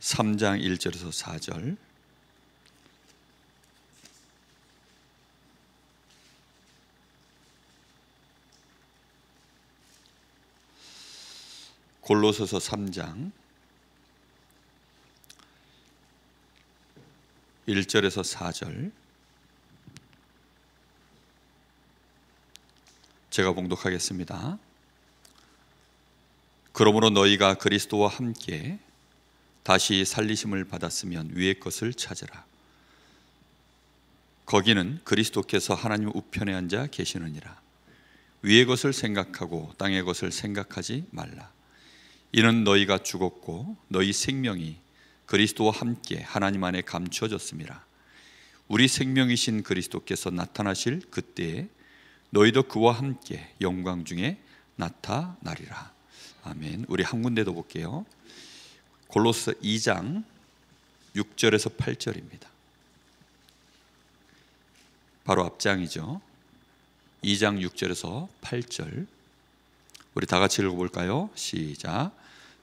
3장 1절에서 4절, 골로새서 3장 1절에서 4절, 제가 봉독하겠습니다. 그러므로 너희가 그리스도와 함께 다시 살리심을 받았으면 위의 것을 찾으라. 거기는 그리스도께서 하나님 우편에 앉아 계시느니라. 위의 것을 생각하고 땅의 것을 생각하지 말라. 이는 너희가 죽었고 너희 생명이 그리스도와 함께 하나님 안에 감추어졌음이라. 우리 생명이신 그리스도께서 나타나실 그때에 너희도 그와 함께 영광 중에 나타나리라. 아멘. 우리 한 군데 더 볼게요. 골로새 2장 6절에서 8절입니다. 바로 앞장이죠. 2장 6절에서 8절, 우리 다 같이 읽어볼까요? 시작.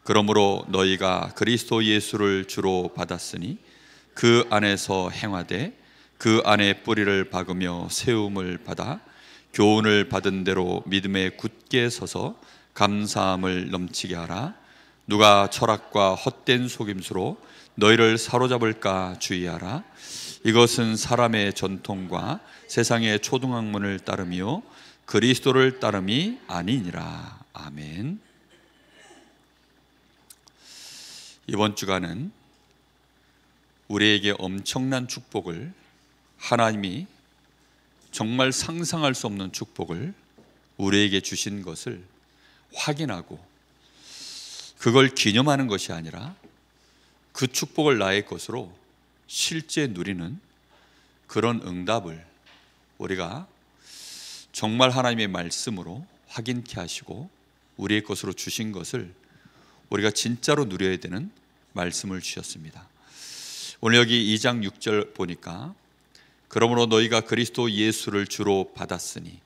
그러므로 너희가 그리스도 예수를 주로 받았으니 그 안에서 행하되 그 안에 뿌리를 박으며 세움을 받아 교훈을 받은 대로 믿음에 굳게 서서 감사함을 넘치게 하라. 누가 철학과 헛된 속임수로 너희를 사로잡을까 주의하라. 이것은 사람의 전통과 세상의 초등학문을 따르며 그리스도를 따름이 아니니라. 아멘. 이번 주간은 우리에게 엄청난 축복을, 하나님이 정말 상상할 수 없는 축복을 우리에게 주신 것을 확인하고 그걸 기념하는 것이 아니라 그 축복을 나의 것으로 실제 누리는 그런 응답을 우리가 정말 하나님의 말씀으로 확인케 하시고 우리의 것으로 주신 것을 우리가 진짜로 누려야 되는 말씀을 주셨습니다. 오늘 여기 2장 6절 보니까 그러므로 너희가 그리스도 예수를 주로 받았으니,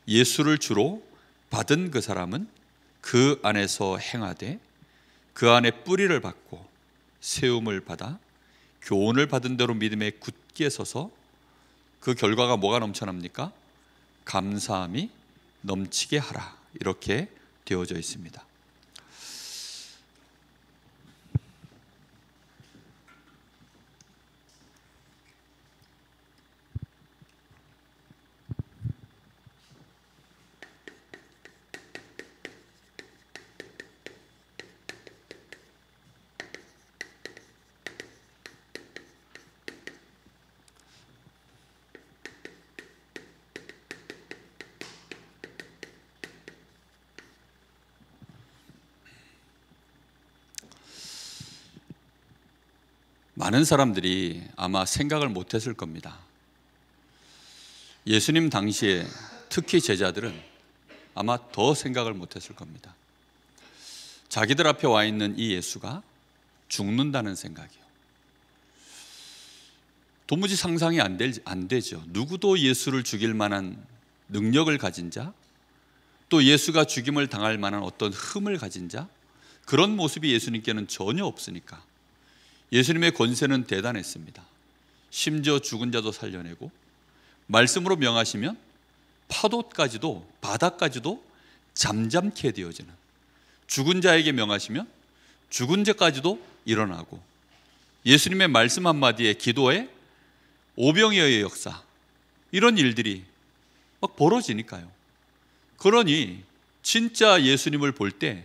예수를 주로 받은 그 사람은 그 안에서 행하되 그 안에 뿌리를 받고 세움을 받아 교훈을 받은 대로 믿음에 굳게 서서 그 결과가 뭐가 넘쳐납니까? 감사함이 넘치게 하라. 이렇게 되어져 있습니다. 많은 사람들이 아마 생각을 못했을 겁니다. 예수님 당시에 특히 제자들은 아마 더 생각을 못했을 겁니다. 자기들 앞에 와 있는 이 예수가 죽는다는 생각이요. 도무지 상상이 안 되죠. 누구도 예수를 죽일 만한 능력을 가진 자, 또 예수가 죽임을 당할 만한 어떤 흠을 가진 자, 그런 모습이 예수님께는 전혀 없으니까 예수님의 권세는 대단했습니다. 심지어 죽은 자도 살려내고 말씀으로 명하시면 파도까지도 바다까지도 잠잠케 되어지는, 죽은 자에게 명하시면 죽은 자까지도 일어나고, 예수님의 말씀 한마디에 기도에 오병이어의 역사, 이런 일들이 막 벌어지니까요. 그러니 진짜 예수님을 볼 때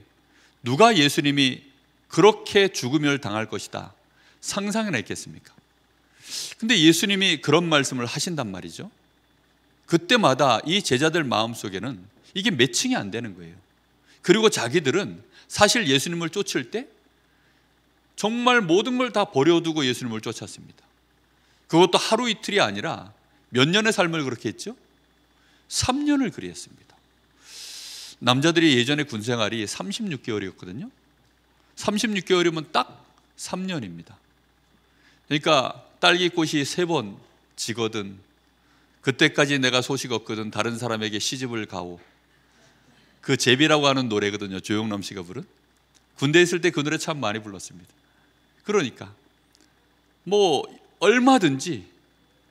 누가 예수님이 그렇게 죽음을 당할 것이다 상상이나 했겠습니까? 근데 예수님이 그런 말씀을 하신단 말이죠. 그때마다 이 제자들 마음속에는 이게 매칭이 안 되는 거예요. 그리고 자기들은 사실 예수님을 쫓을 때 정말 모든 걸 다 버려두고 예수님을 쫓았습니다. 그것도 하루 이틀이 아니라 몇 년의 삶을 그렇게 했죠? 3년을 그리 했습니다. 남자들이 예전에 군생활이 36개월이었거든요 36개월이면 딱 3년입니다 그러니까 딸기꽃이 3번 지거든 그때까지 내가 소식 없거든 다른 사람에게 시집을 가오. 그 제비라고 하는 노래거든요. 조영남 씨가 부른. 군대에 있을 때 그 노래 참 많이 불렀습니다. 그러니까 뭐 얼마든지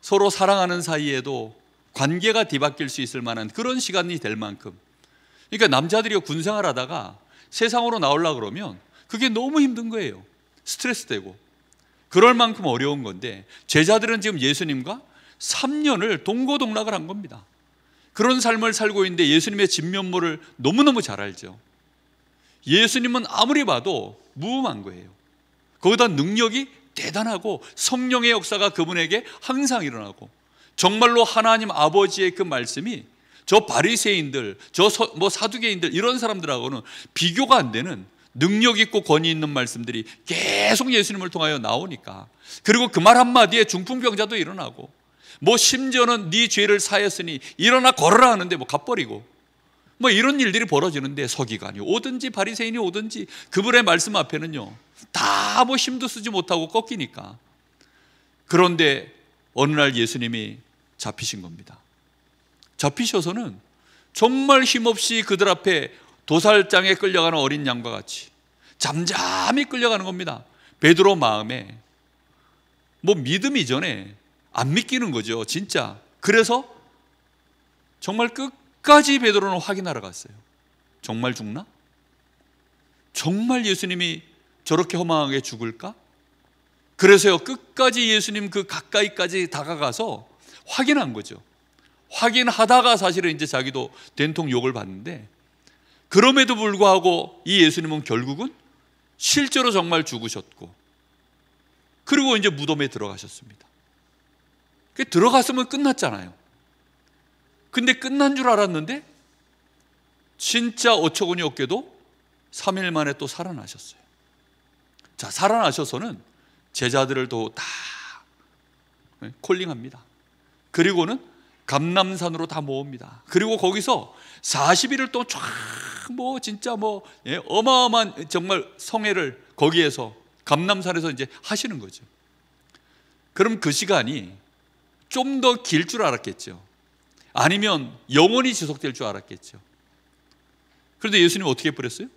서로 사랑하는 사이에도 관계가 뒤바뀔 수 있을 만한 그런 시간이 될 만큼, 그러니까 남자들이 군생활하다가 세상으로 나오려고 그러면 그게 너무 힘든 거예요. 스트레스 되고 그럴 만큼 어려운 건데, 제자들은 지금 예수님과 3년을 동고동락을 한 겁니다. 그런 삶을 살고 있는데 예수님의 진면모를 너무너무 잘 알죠. 예수님은 아무리 봐도 무음한 거예요. 거기다 능력이 대단하고 성령의 역사가 그분에게 항상 일어나고, 정말로 하나님 아버지의 그 말씀이 저 바리새인들, 뭐 사두개인들 이런 사람들하고는 비교가 안 되는 능력 있고 권위 있는 말씀들이 계속 예수님을 통하여 나오니까, 그리고 그 말 한마디에 중풍병자도 일어나고, 뭐 심지어는 네 죄를 사했으니 일어나 걸어라 하는데 뭐 갚버리고, 뭐 이런 일들이 벌어지는데 서기관이 오든지 바리새인이 오든지 그분의 말씀 앞에는요 다 뭐 힘도 쓰지 못하고 꺾이니까. 그런데 어느 날 예수님이 잡히신 겁니다. 잡히셔서는 정말 힘없이 그들 앞에 도살장에 끌려가는 어린 양과 같이 잠잠히 끌려가는 겁니다. 베드로 마음에 뭐 믿음 이전에 안 믿기는 거죠, 진짜. 그래서 정말 끝까지 베드로는 확인하러 갔어요. 정말 죽나? 정말 예수님이 저렇게 허망하게 죽을까? 그래서요 끝까지 예수님 그 가까이까지 다가가서 확인한 거죠. 확인하다가 사실은 이제 자기도 된통 욕을 받는데, 그럼에도 불구하고 이 예수님은 결국은 실제로 정말 죽으셨고, 그리고 이제 무덤에 들어가셨습니다. 들어갔으면 끝났잖아요. 근데 끝난 줄 알았는데 진짜 어처구니 없게도 3일 만에 또 살아나셨어요. 자, 살아나셔서는 제자들을 또 다 콜링합니다. 그리고는 감람산으로 다 모읍니다. 그리고 거기서 40일을 또 쫙 뭐 진짜 뭐 어마어마한 정말 성회를 거기에서 감람산에서 이제 하시는 거죠. 그럼 그 시간이 좀 더 길 줄 알았겠죠. 아니면 영원히 지속될 줄 알았겠죠. 그런데 예수님 어떻게 버렸어요?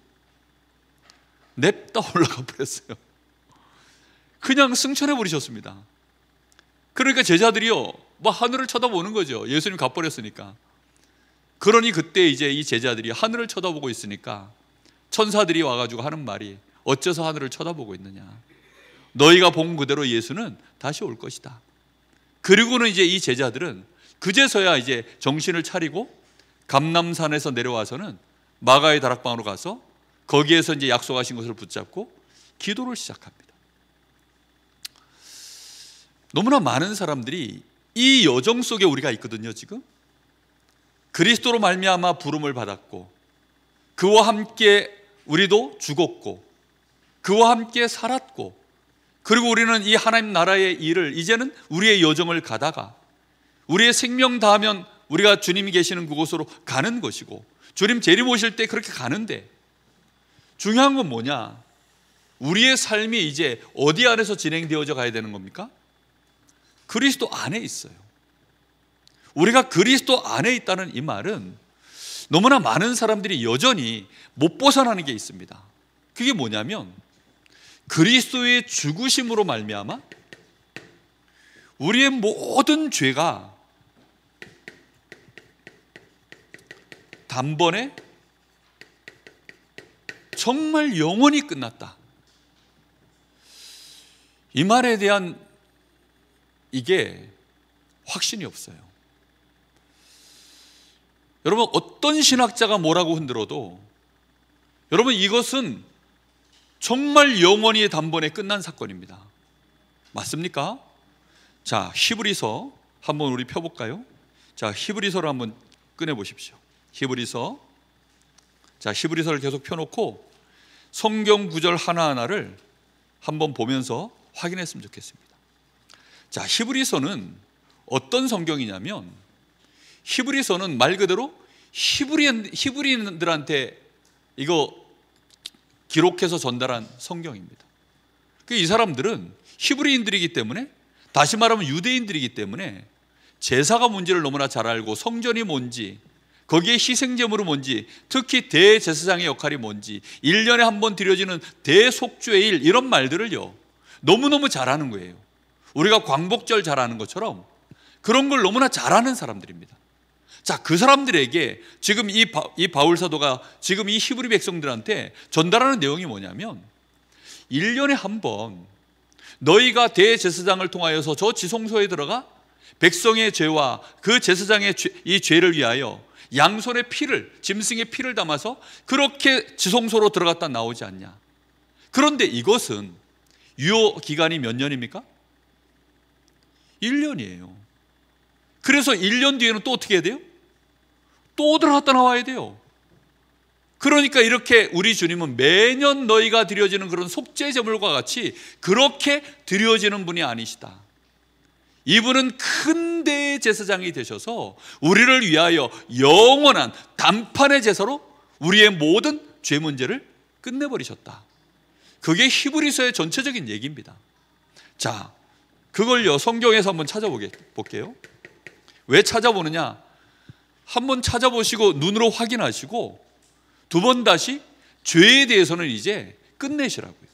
냅다 올라가 버렸어요. 그냥 승천해 버리셨습니다. 그러니까 제자들이요 뭐 하늘을 쳐다보는 거죠. 예수님 가버렸으니까. 그러니 그때 이제 이 제자들이 하늘을 쳐다보고 있으니까 천사들이 와가지고 하는 말이, 어째서 하늘을 쳐다보고 있느냐, 너희가 본 그대로 예수는 다시 올 것이다. 그리고는 이제 이 제자들은 그제서야 이제 정신을 차리고 감람산에서 내려와서는 마가의 다락방으로 가서 거기에서 이제 약속하신 것을 붙잡고 기도를 시작합니다. 너무나 많은 사람들이 이 여정 속에 우리가 있거든요. 지금 그리스도로 말미암아 부름을 받았고, 그와 함께 우리도 죽었고, 그와 함께 살았고, 그리고 우리는 이 하나님 나라의 일을 이제는 우리의 여정을 가다가 우리의 생명 다하면 우리가 주님이 계시는 그곳으로 가는 것이고, 주님 재림 오실 때 그렇게 가는데, 중요한 건 뭐냐? 우리의 삶이 이제 어디 안에서 진행되어져 가야 되는 겁니까? 그리스도 안에 있어요. 우리가 그리스도 안에 있다는 이 말은 너무나 많은 사람들이 여전히 못 벗어나는 게 있습니다. 그게 뭐냐면 그리스도의 죽으심으로 말미암아 우리의 모든 죄가 단번에 정말 영원히 끝났다. 이 말에 대한 이게 확신이 없어요. 여러분, 어떤 신학자가 뭐라고 흔들어도 여러분 이것은 정말 영원히 단번에 끝난 사건입니다. 맞습니까? 자, 히브리서 한번 우리 펴볼까요? 자, 히브리서를 한번 꺼내보십시오. 히브리서. 자, 히브리서를 계속 펴놓고 성경 구절 하나하나를 한번 보면서 확인했으면 좋겠습니다. 자, 히브리서는 어떤 성경이냐면, 히브리서는 말 그대로 히브리인들한테 이거 기록해서 전달한 성경입니다. 이 사람들은 히브리인들이기 때문에, 다시 말하면 유대인들이기 때문에 제사가 뭔지를 너무나 잘 알고, 성전이 뭔지, 거기에 희생제물이 뭔지, 특히 대제사장의 역할이 뭔지, 1년에 한 번 드려지는 대속죄일, 이런 말들을요 너무너무 잘하는 거예요. 우리가 광복절 잘하는 것처럼 그런 걸 너무나 잘하는 사람들입니다. 자, 그 사람들에게 지금 이 바울 사도가 지금 이 히브리 백성들한테 전달하는 내용이 뭐냐면 1년에 한 번 너희가 대제사장을 통하여서 저 지성소에 들어가 백성의 죄와 그 제사장의 이 죄를 위하여 양손의 피를, 짐승의 피를 담아서 그렇게 지성소로 들어갔다 나오지 않냐. 그런데 이것은 유효 기간이 몇 년입니까? 1년이에요. 그래서 1년 뒤에는 또 어떻게 해야 돼요? 또 들어갔다 나와야 돼요. 그러니까 이렇게 우리 주님은 매년 너희가 드려지는 그런 속죄 제물과 같이 그렇게 드려지는 분이 아니시다. 이분은 큰 대제사장이 되셔서 우리를 위하여 영원한 단판의 제사로 우리의 모든 죄 문제를 끝내버리셨다. 그게 히브리서의 전체적인 얘기입니다. 자, 그걸요 성경에서 한번 찾아볼게요. 왜 찾아보느냐? 한번 찾아보시고 눈으로 확인하시고 두 번 다시 죄에 대해서는 이제 끝내시라고요.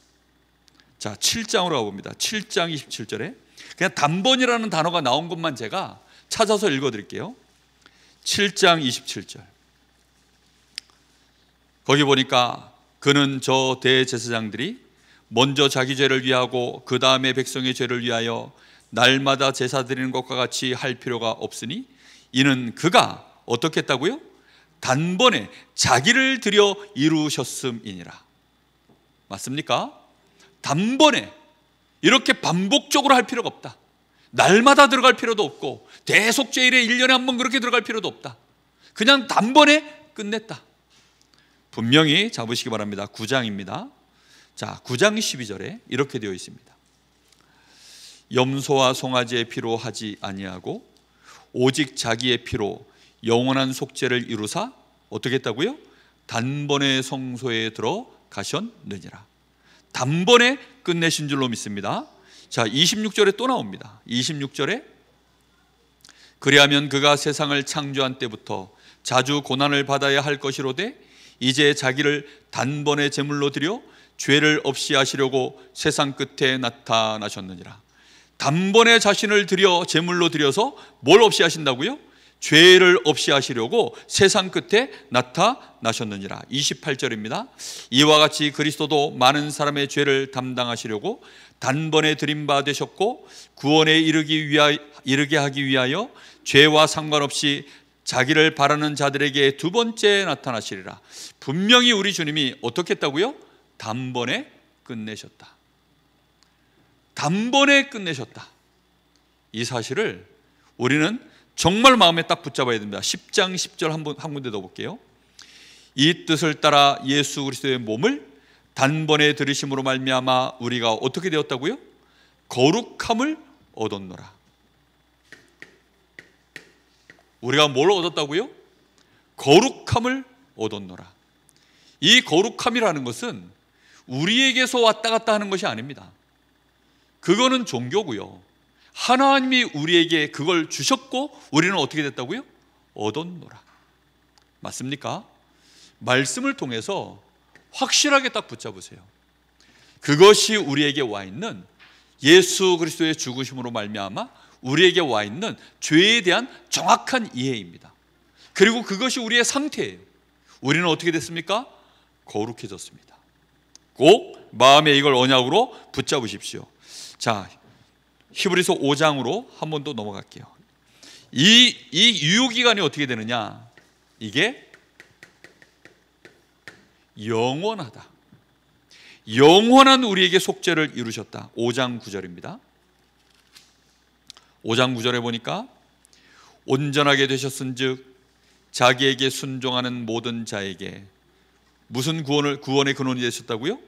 자, 7장으로 가봅니다. 7장 27절에 그냥 단번이라는 단어가 나온 것만 제가 찾아서 읽어드릴게요. 7장 27절. 거기 보니까 그는 저 대제사장들이 먼저 자기 죄를 위하고 그 다음에 백성의 죄를 위하여 날마다 제사 드리는 것과 같이 할 필요가 없으니 이는 그가 어떻게 했다고요? 단번에 자기를 들여 이루셨음이니라. 맞습니까? 단번에 이렇게 반복적으로 할 필요가 없다. 날마다 들어갈 필요도 없고 대속죄일에 1년에 한 번 그렇게 들어갈 필요도 없다. 그냥 단번에 끝냈다. 분명히 잡으시기 바랍니다. 9장입니다. 자, 9장 12절에 이렇게 되어 있습니다. 염소와 송아지의 피로 하지 아니하고 오직 자기의 피로 영원한 속죄를 이루사 어떻게 했다고요? 단번에 성소에 들어가셨느니라. 단번에 끝내신 줄로 믿습니다. 자, 26절에 또 나옵니다. 26절에 그리하면 그가 세상을 창조한 때부터 자주 고난을 받아야 할 것이로되 이제 자기를 단번에 제물로 드려 죄를 없이 하시려고 세상 끝에 나타나셨느니라. 단번에 자신을 드려 제물로 드려서 뭘 없이 하신다고요? 죄를 없이 하시려고 세상 끝에 나타나셨느니라. 28절입니다. 이와 같이 그리스도도 많은 사람의 죄를 담당하시려고 단번에 드린 바 되셨고 구원에 이르게 하기 위하여 죄와 상관없이 자기를 바라는 자들에게 두 번째 나타나시리라. 분명히 우리 주님이 어떻게 했다고요? 단번에 끝내셨다. 단번에 끝내셨다. 이 사실을 우리는 정말 마음에 딱 붙잡아야 됩니다. 10장 10절 한 군데 더 볼게요. 이 뜻을 따라 예수 그리스도의 몸을 단번에 들으심으로 말미암아 우리가 어떻게 되었다고요? 거룩함을 얻었노라. 우리가 뭘 얻었다고요? 거룩함을 얻었노라. 이 거룩함이라는 것은 우리에게서 왔다 갔다 하는 것이 아닙니다. 그거는 종교고요. 하나님이 우리에게 그걸 주셨고 우리는 어떻게 됐다고요? 얻었노라. 맞습니까? 말씀을 통해서 확실하게 딱 붙잡으세요. 그것이 우리에게 와 있는 예수 그리스도의 죽으심으로 말미암아 우리에게 와 있는 죄에 대한 정확한 이해입니다. 그리고 그것이 우리의 상태예요. 우리는 어떻게 됐습니까? 거룩해졌습니다. 꼭 마음에 이걸 언약으로 붙잡으십시오. 자, 히브리서 5장으로 한 번 더 넘어갈게요. 이 유효기간이 어떻게 되느냐? 이게 영원하다. 영원한 우리에게 속죄를 이루셨다. 5장 9절입니다. 5장 9절에 보니까 온전하게 되셨은즉 자기에게 순종하는 모든 자에게 무슨 구원의 근원이 되셨다고요?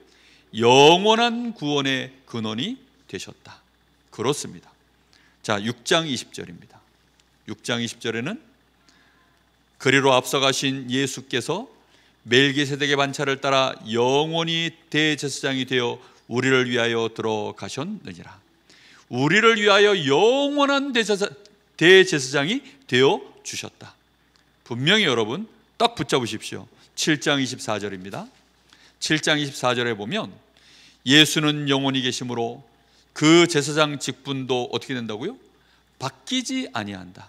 영원한 구원의 근원이 되셨다. 그렇습니다. 자, 6장 20절입니다. 6장 20절에는 그리로 앞서가신 예수께서 멜기세덱의 반차를 따라 영원히 대제사장이 되어 우리를 위하여 들어가셨느니라. 우리를 위하여 영원한 대제사장이 되어 주셨다. 분명히 여러분 딱 붙잡으십시오. 7장 24절입니다. 7장 24절에 보면 예수는 영원히 계심으로 그 제사장 직분도 어떻게 된다고요? 바뀌지 아니한다.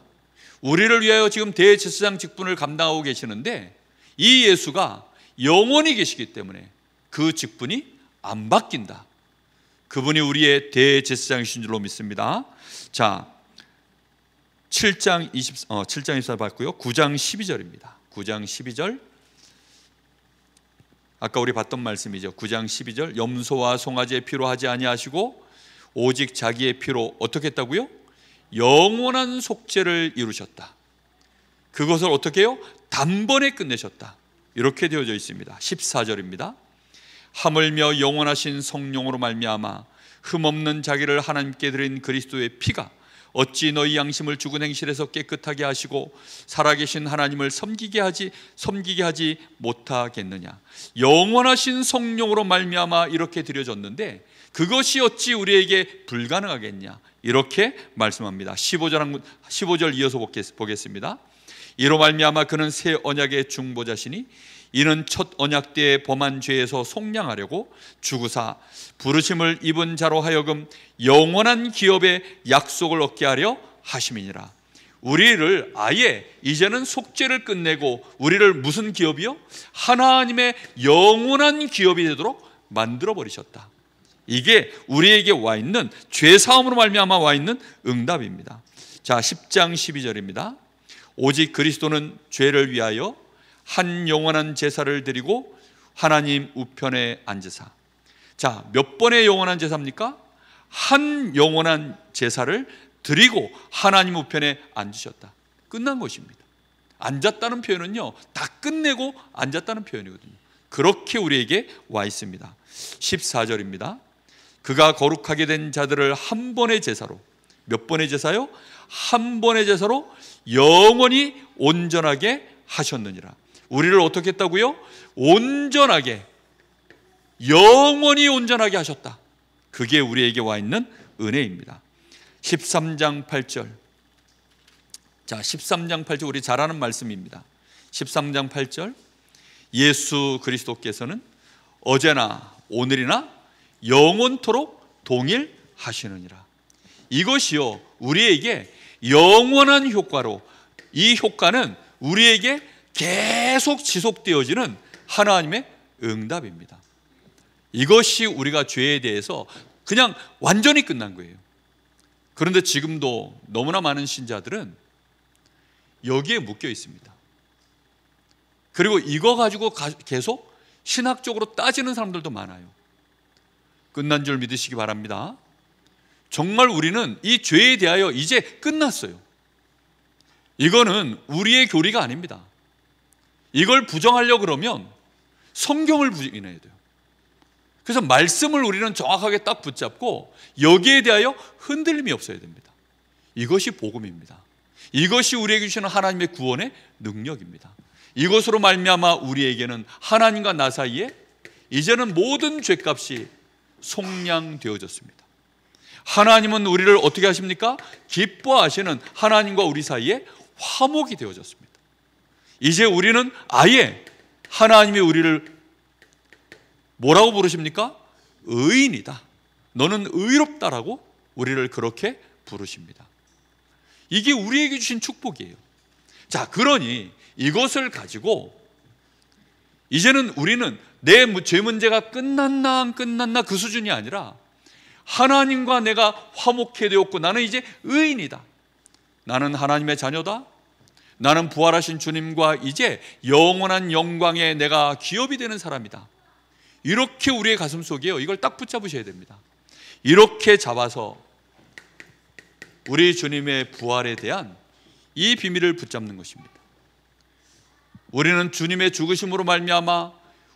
우리를 위하여 지금 대제사장 직분을 감당하고 계시는데 이 예수가 영원히 계시기 때문에 그 직분이 안 바뀐다. 그분이 우리의 대제사장이신 줄로 믿습니다. 자, 7장 24 봤고요. 9장 12절입니다. 9장 12절. 아까 우리 봤던 말씀이죠. 9장 12절. 염소와 송아지의 피로 하지 아니하시고 오직 자기의 피로 어떻게 했다고요? 영원한 속죄를 이루셨다. 그것을 어떻게 해요? 단번에 끝내셨다. 이렇게 되어져 있습니다. 14절입니다. 하물며 영원하신 성령으로 말미암아 흠없는 자기를 하나님께 드린 그리스도의 피가 어찌 너희 양심을 죽은 행실에서 깨끗하게 하시고 살아계신 하나님을 섬기게 하지 못하겠느냐. 영원하신 성령으로 말미암아 이렇게 드려졌는데 그것이 어찌 우리에게 불가능하겠냐. 이렇게 말씀합니다. 15절 이어서 보겠습니다. 이로 말미암아 그는 새 언약의 중보자시니 이는 첫 언약 때의 범한 죄에서 속량하려고 죽으사 부르심을 입은 자로 하여금 영원한 기업의 약속을 얻게 하려 하심이니라. 우리를 아예 이제는 속죄를 끝내고 우리를 무슨 기업이요? 하나님의 영원한 기업이 되도록 만들어 버리셨다. 이게 우리에게 와 있는 죄사함으로 말미암아 와 있는 응답입니다. 자, 10장 12절입니다. 오직 그리스도는 죄를 위하여 한 영원한 제사를 드리고 하나님 우편에 앉으사. 자, 몇 번의 영원한 제사입니까? 한 영원한 제사를 드리고 하나님 우편에 앉으셨다. 끝난 것입니다. 앉았다는 표현은요, 다 끝내고 앉았다는 표현이거든요. 그렇게 우리에게 와 있습니다. 14절입니다. 그가 거룩하게 된 자들을 한 번의 제사로, 몇 번의 제사요? 한 번의 제사로 영원히 온전하게 하셨느니라. 우리를 어떻게 했다고요? 온전하게, 영원히 온전하게 하셨다. 그게 우리에게 와 있는 은혜입니다. 13장 8절. 자, 13장 8절 우리 잘 아는 말씀입니다. 13장 8절. 예수 그리스도께서는 어제나 오늘이나 영원토록 동일하시느니라. 이것이요, 우리에게 영원한 효과로, 이 효과는 우리에게 계속 지속되어지는 하나님의 응답입니다. 이것이 우리가 죄에 대해서 그냥 완전히 끝난 거예요. 그런데 지금도 너무나 많은 신자들은 여기에 묶여 있습니다. 그리고 이거 가지고 계속 신학적으로 따지는 사람들도 많아요. 끝난 줄 믿으시기 바랍니다. 정말 우리는 이 죄에 대하여 이제 끝났어요. 이거는 우리의 교리가 아닙니다. 이걸 부정하려고 그러면 성경을 부인해야 돼요. 그래서 말씀을 우리는 정확하게 딱 붙잡고 여기에 대하여 흔들림이 없어야 됩니다. 이것이 복음입니다. 이것이 우리에게 주시는 하나님의 구원의 능력입니다. 이것으로 말미암아 우리에게는 하나님과 나 사이에 이제는 모든 죄값이 속량되어졌습니다. 하나님은 우리를 어떻게 하십니까? 기뻐하시는 하나님과 우리 사이에 화목이 되어졌습니다. 이제 우리는 아예 하나님이 우리를 뭐라고 부르십니까? 의인이다. 너는 의롭다라고 우리를 그렇게 부르십니다. 이게 우리에게 주신 축복이에요. 자, 그러니 이것을 가지고 이제는 우리는 내 죄 문제가 끝났나 안 끝났나 그 수준이 아니라 하나님과 내가 화목해 되었고 나는 이제 의인이다. 나는 하나님의 자녀다. 나는 부활하신 주님과 이제 영원한 영광에 내가 기업이 되는 사람이다. 이렇게 우리의 가슴 속에요, 이걸 딱 붙잡으셔야 됩니다. 이렇게 잡아서 우리 주님의 부활에 대한 이 비밀을 붙잡는 것입니다. 우리는 주님의 죽으심으로 말미암아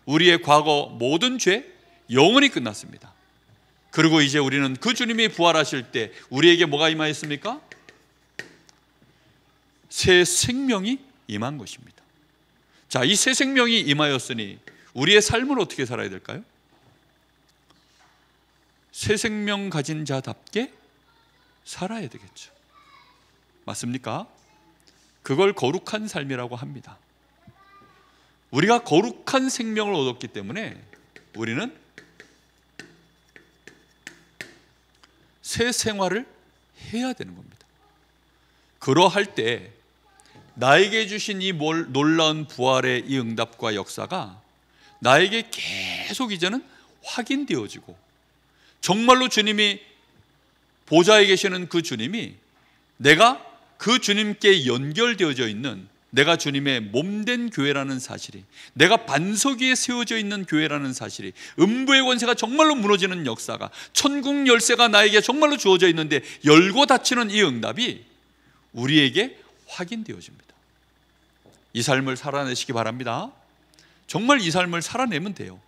우리의 과거 모든 죄 영원히 끝났습니다. 그리고 이제 우리는 그 주님이 부활하실 때 우리에게 뭐가 임하였습니까? 새 생명이 임한 것입니다. 자, 이 새 생명이 임하였으니 우리의 삶을 어떻게 살아야 될까요? 새 생명 가진 자답게 살아야 되겠죠. 맞습니까? 그걸 거룩한 삶이라고 합니다. 우리가 거룩한 생명을 얻었기 때문에 우리는 새 생활을 해야 되는 겁니다. 그러할 때 나에게 주신 이 놀라운 부활의 이 응답과 역사가 나에게 계속 이제는 확인되어지고, 정말로 주님이 보좌에 계시는 그 주님이 내가 그 주님께 연결되어져 있는, 내가 주님의 몸된 교회라는 사실이, 내가 반석 위에 세워져 있는 교회라는 사실이, 음부의 권세가 정말로 무너지는 역사가, 천국 열쇠가 나에게 정말로 주어져 있는데 열고 닫히는 이 응답이 우리에게 확인되어집니다. 이 삶을 살아내시기 바랍니다. 정말 이 삶을 살아내면 돼요.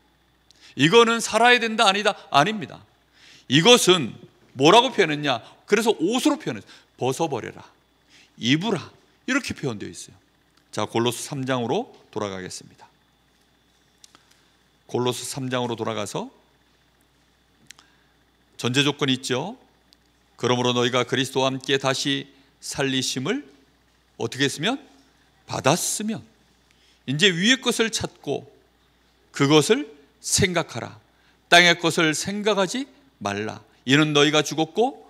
이거는 살아야 된다 아니다 아닙니다. 이것은 뭐라고 표현했냐? 그래서 옷으로 표현했어요. 벗어버려라, 입으라, 이렇게 표현되어 있어요. 자, 골로새 3장으로 돌아가겠습니다. 골로새 3장으로 돌아가서 전제 조건이 있죠. 그러므로 너희가 그리스도와 함께 다시 살리심을 어떻게 했으면? 받았으면 이제 위의 것을 찾고 그것을 생각하라. 땅의 것을 생각하지 말라. 이는 너희가 죽었고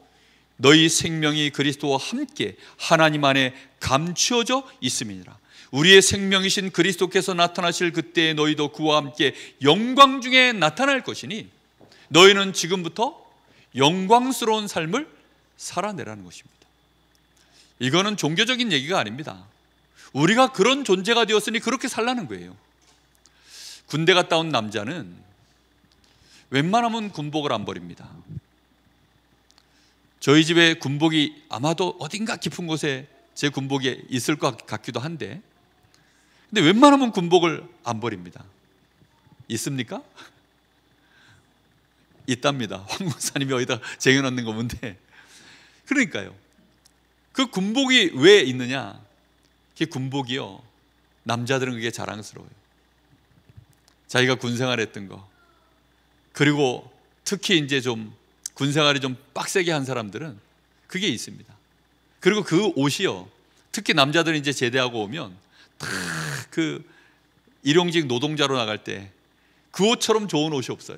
너희 생명이 그리스도와 함께 하나님 안에 감추어져 있음이니라. 우리의 생명이신 그리스도께서 나타나실 그때에 너희도 그와 함께 영광 중에 나타날 것이니 너희는 지금부터 영광스러운 삶을 살아내라는 것입니다. 이거는 종교적인 얘기가 아닙니다. 우리가 그런 존재가 되었으니 그렇게 살라는 거예요. 군대 갔다 온 남자는 웬만하면 군복을 안 버립니다. 저희 집에 군복이 아마도 어딘가 깊은 곳에 제 군복이 있을 것 같기도 한데, 근데 웬만하면 군복을 안 버립니다. 있습니까? 있답니다. 황 목사님이 어디다 쟁여놓는 거 뭔데. 그러니까요, 그 군복이 왜 있느냐? 그 군복이요, 남자들은 그게 자랑스러워요. 자기가 군생활 했던 거, 그리고 특히 이제 좀 군생활이 좀 빡세게 한 사람들은 그게 있습니다. 그리고 그 옷이요, 특히 남자들이 이제 제대하고 오면 다 그 일용직 노동자로 나갈 때 그 옷처럼 좋은 옷이 없어요.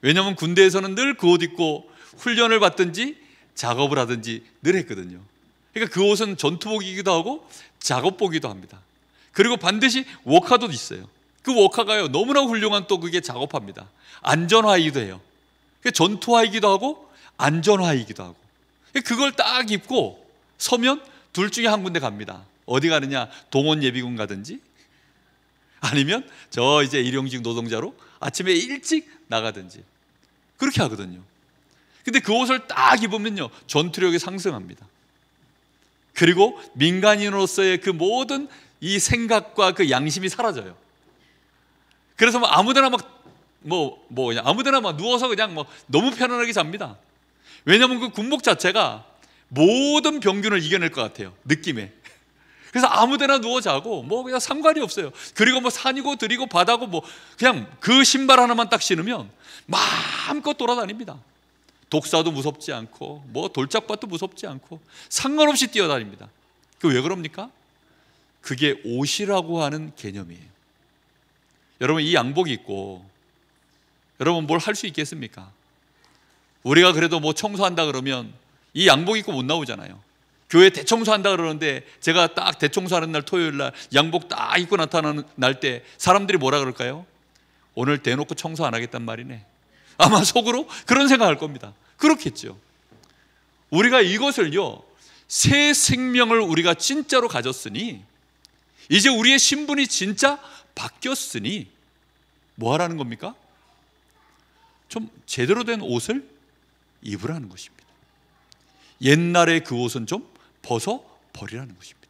왜냐하면 군대에서는 늘 그 옷 입고 훈련을 받든지 작업을 하든지 늘 했거든요. 그러니까 그 옷은 전투복이기도 하고 작업복이기도 합니다. 그리고 반드시 워카도 있어요. 그 워카가요, 너무나 훌륭한 또 그게 작업합니다. 안전화이기도 해요. 전투화이기도 하고 안전화이기도 하고, 그걸 딱 입고 서면 둘 중에 한 군데 갑니다. 어디 가느냐? 동원 예비군 가든지 아니면 저 이제 일용직 노동자로 아침에 일찍 나가든지 그렇게 하거든요. 근데 그 옷을 딱 입으면요, 전투력이 상승합니다. 그리고 민간인으로서의 그 모든 이 생각과 그 양심이 사라져요. 그래서 뭐 아무데나 그냥 아무데나 막 누워서 그냥 너무 편안하게 잡니다. 왜냐하면 그 군복 자체가 모든 병균을 이겨낼 것 같아요, 느낌에. 그래서 아무데나 누워 자고 그냥 상관이 없어요. 그리고 산이고 들이고 바다고 그냥 그 신발 하나만 딱 신으면 마음껏 돌아다닙니다. 독사도 무섭지 않고 돌짝밭도 무섭지 않고 상관없이 뛰어다닙니다. 그 왜 그럽니까? 그게 옷이라고 하는 개념이에요. 여러분, 이 양복 입고 여러분 뭘 할 수 있겠습니까? 우리가 그래도 청소한다 그러면 이 양복 입고 못 나오잖아요. 교회 대청소한다 그러는데 제가 딱 대청소하는 날 토요일 날 양복 딱 입고 나타나는 날 때 사람들이 뭐라 그럴까요? 오늘 대놓고 청소 안 하겠단 말이네. 아마 속으로 그런 생각할 겁니다. 그렇겠죠. 우리가 이것을요, 새 생명을 우리가 진짜로 가졌으니, 이제 우리의 신분이 진짜 바뀌었으니 뭐 하라는 겁니까? 좀 제대로 된 옷을 입으라는 것입니다. 옛날의 그 옷은 좀 벗어버리라는 것입니다.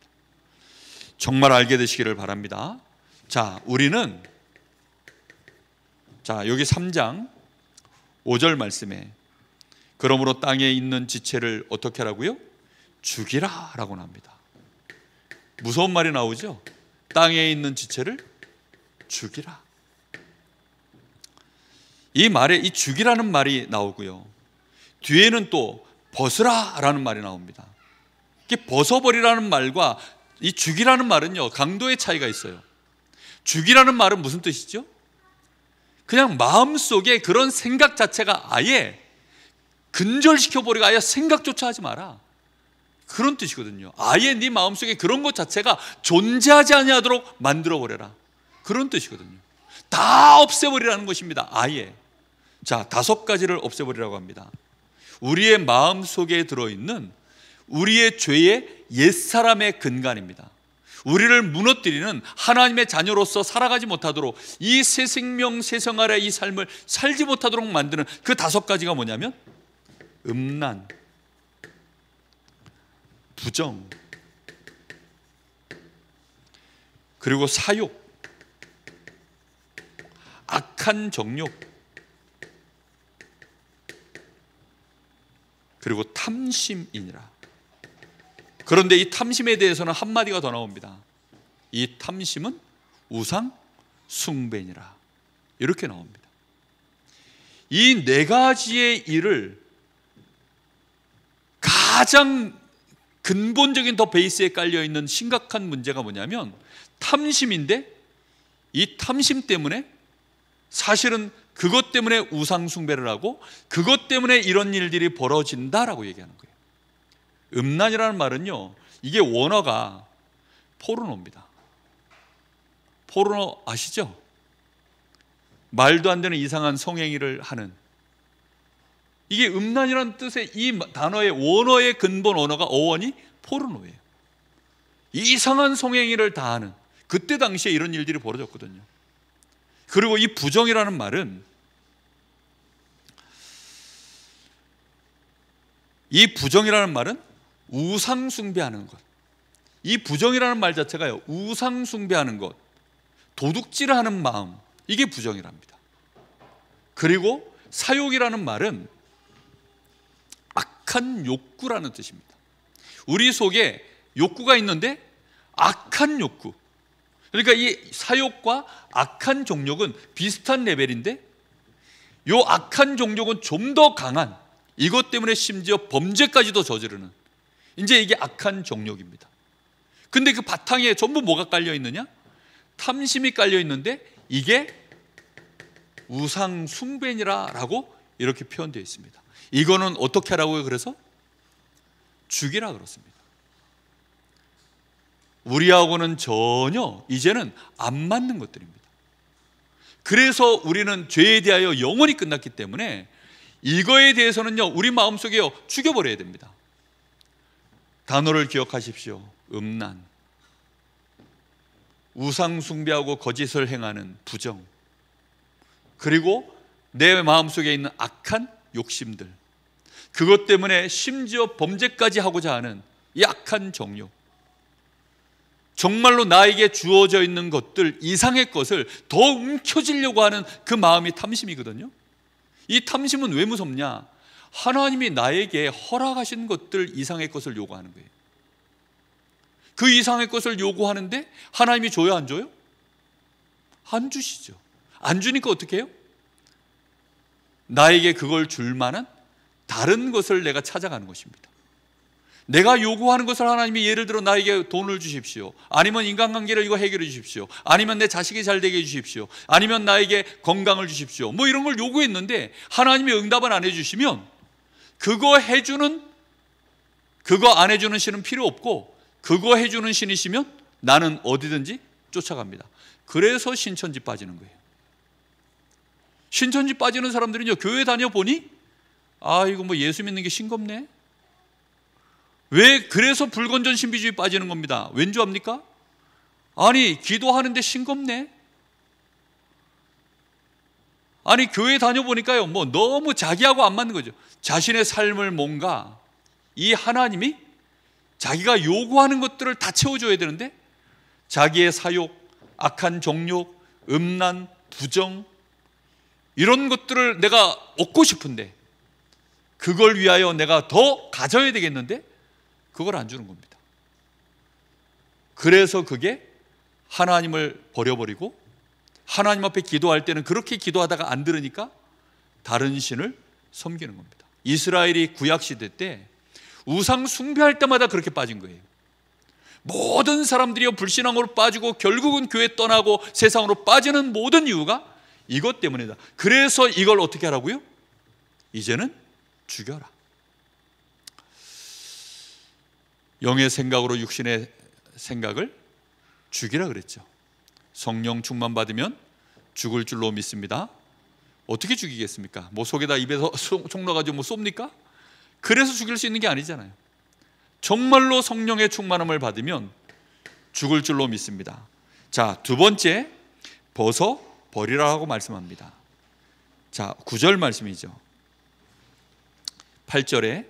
정말 알게 되시기를 바랍니다. 자, 우리는 여기 3장 5절 말씀에 그러므로 땅에 있는 지체를 어떻게 하라고요? 죽이라 라고 합니다. 무서운 말이 나오죠? 땅에 있는 지체를 죽이라. 이 말에 이 죽이라는 말이 나오고요, 뒤에는 또 벗으라 라는 말이 나옵니다. 이게 벗어버리라는 말과 이 죽이라는 말은요, 강도의 차이가 있어요. 죽이라는 말은 무슨 뜻이죠? 그냥 마음속에 그런 생각 자체가 아예 근절시켜버리고 아예 생각조차 하지 마라, 그런 뜻이거든요. 아예 네 마음속에 그런 것 자체가 존재하지 아니하도록 만들어버려라, 그런 뜻이거든요. 다 없애버리라는 것입니다. 아예. 자, 5가지를 없애버리라고 합니다. 우리의 마음속에 들어있는 우리의 죄의 옛사람의 근간입니다. 우리를 무너뜨리는 하나님의 자녀로서 살아가지 못하도록, 이 새 생명 새 생활의 이 삶을 살지 못하도록 만드는 그 5가지가 뭐냐면 음란, 부정, 그리고 사욕, 악한 정욕, 그리고 탐심이니라. 그런데 이 탐심에 대해서는 한마디가 더 나옵니다. 이 탐심은 우상 숭배니라, 이렇게 나옵니다. 이 4가지의 일을 가장 근본적인 더 베이스에 깔려있는 심각한 문제가 뭐냐면 탐심인데, 이 탐심 때문에 사실은 그것 때문에 우상 숭배를 하고 그것 때문에 이런 일들이 벌어진다라고 얘기하는 거예요. 음란이라는 말은요, 이게 원어가 포르노입니다. 포르노 아시죠? 말도 안 되는 이상한 성행위를 하는, 이게 음란이라는 뜻의 이 단어의 원어의 근본 언어가 어원이 포르노예요. 이상한 성행위를 다 하는, 그때 당시에 이런 일들이 벌어졌거든요. 그리고 이 부정이라는 말은, 이 부정이라는 말은 우상 숭배하는 것. 이 부정이라는 말 자체가요, 우상 숭배하는 것, 도둑질하는 마음, 이게 부정이랍니다. 그리고 사욕이라는 말은 악한 욕구라는 뜻입니다. 우리 속에 욕구가 있는데 악한 욕구, 그러니까 이 사욕과 악한 정욕은 비슷한 레벨인데, 이 악한 정욕은 좀 더 강한, 이것 때문에 심지어 범죄까지도 저지르는, 이제 이게 악한 정욕입니다. 근데 그 바탕에 전부 뭐가 깔려 있느냐? 탐심이 깔려 있는데 이게 우상 숭배니라라고 이렇게 표현되어 있습니다. 이거는 어떻게 하라고요? 그래서 죽이라 그렇습니다. 우리하고는 전혀 이제는 안 맞는 것들입니다. 그래서 우리는 죄에 대하여 영원히 끝났기 때문에 이거에 대해서는요, 우리 마음속에요, 죽여버려야 됩니다. 단어를 기억하십시오. 음란, 우상 숭배하고 거짓을 행하는 부정, 그리고 내 마음속에 있는 악한 욕심들, 그것 때문에 심지어 범죄까지 하고자 하는 이 악한 정욕, 정말로 나에게 주어져 있는 것들 이상의 것을 더 움켜쥐려고 하는 그 마음이 탐심이거든요. 이 탐심은 왜 무섭냐? 하나님이 나에게 허락하신 것들 이상의 것을 요구하는 거예요. 그 이상의 것을 요구하는데 하나님이 줘요, 안 줘요? 안 주시죠. 안 주니까 어떻게 해요? 나에게 그걸 줄 만한 다른 것을 내가 찾아가는 것입니다. 내가 요구하는 것을 하나님이, 예를 들어 나에게 돈을 주십시오, 아니면 인간관계를 이거 해결해 주십시오, 아니면 내 자식이 잘 되게 해주십시오, 아니면 나에게 건강을 주십시오, 뭐 이런 걸 요구했는데 하나님이 응답을 안 해주시면 그거 해주는, 그거 안 해주는 신은 필요 없고 그거 해주는 신이시면 나는 어디든지 쫓아갑니다. 그래서 신천지 빠지는 거예요. 신천지 빠지는 사람들은요, 교회 다녀보니 아, 이거 뭐 예수 믿는 게 싱겁네. 왜? 그래서 불건전 신비주의 빠지는 겁니다. 왠지 압니까? 아니, 기도하는데 싱겁네. 아니, 교회 다녀보니까요, 뭐 너무 자기하고 안 맞는 거죠. 자신의 삶을 뭔가 이 하나님이 자기가 요구하는 것들을 다 채워줘야 되는데 자기의 사욕, 악한 정욕, 음란, 부정, 이런 것들을 내가 얻고 싶은데, 그걸 위하여 내가 더 가져야 되겠는데 그걸 안 주는 겁니다. 그래서 그게 하나님을 버려버리고, 하나님 앞에 기도할 때는 그렇게 기도하다가 안 들으니까 다른 신을 섬기는 겁니다. 이스라엘이 구약시대 때 우상 숭배할 때마다 그렇게 빠진 거예요. 모든 사람들이 불신앙으로 빠지고 결국은 교회 떠나고 세상으로 빠지는 모든 이유가 이것 때문이다. 그래서 이걸 어떻게 하라고요? 이제는 죽여라. 영의 생각으로 육신의 생각을 죽이라 그랬죠. 성령 충만 받으면 죽을 줄로 믿습니다. 어떻게 죽이겠습니까? 뭐 속에다 입에서 총 넣어가지고 뭐 쏩니까? 그래서 죽일 수 있는 게 아니잖아요. 정말로 성령의 충만함을 받으면 죽을 줄로 믿습니다. 자, 두 번째, 벗어 버리라고 말씀합니다. 자, 9절 말씀이죠. 8절에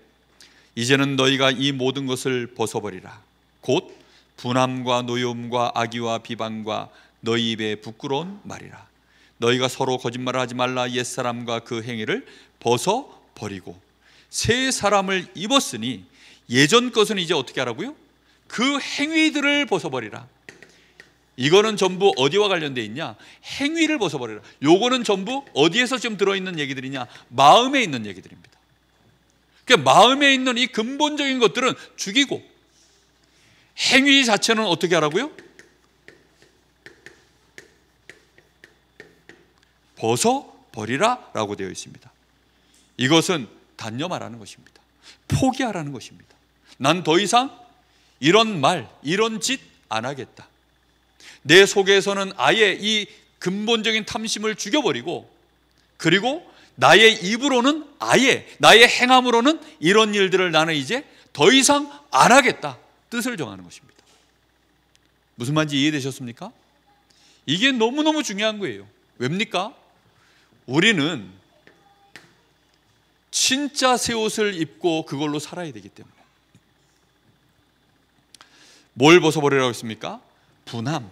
이제는 너희가 이 모든 것을 벗어버리라. 곧 분함과 노여움과 악의와 비방과 너희 입에 부끄러운 말이라. 너희가 서로 거짓말을 하지 말라. 옛사람과 그 행위를 벗어버리고 새 사람을 입었으니 예전 것은 이제 어떻게 하라고요? 그 행위들을 벗어버리라. 이거는 전부 어디와 관련되어 있냐? 행위를 벗어버리라. 요거는 전부 어디에서 지금 들어있는 얘기들이냐? 마음에 있는 얘기들입니다. 그러니까 마음에 있는 이 근본적인 것들은 죽이고 행위 자체는 어떻게 하라고요? 벗어버리라 라고 되어 있습니다. 이것은 단념하라는 것입니다. 포기하라는 것입니다. 난 더 이상 이런 말, 이런 짓 안 하겠다. 내 속에서는 아예 이 근본적인 탐심을 죽여버리고, 그리고 나의 입으로는 아예, 나의 행함으로는 이런 일들을 나는 이제 더 이상 안 하겠다. 뜻을 정하는 것입니다. 무슨 말인지 이해되셨습니까? 이게 너무너무 중요한 거예요. 왜입니까? 우리는 진짜 새 옷을 입고 그걸로 살아야 되기 때문에. 뭘 벗어버리라고 했습니까? 분함,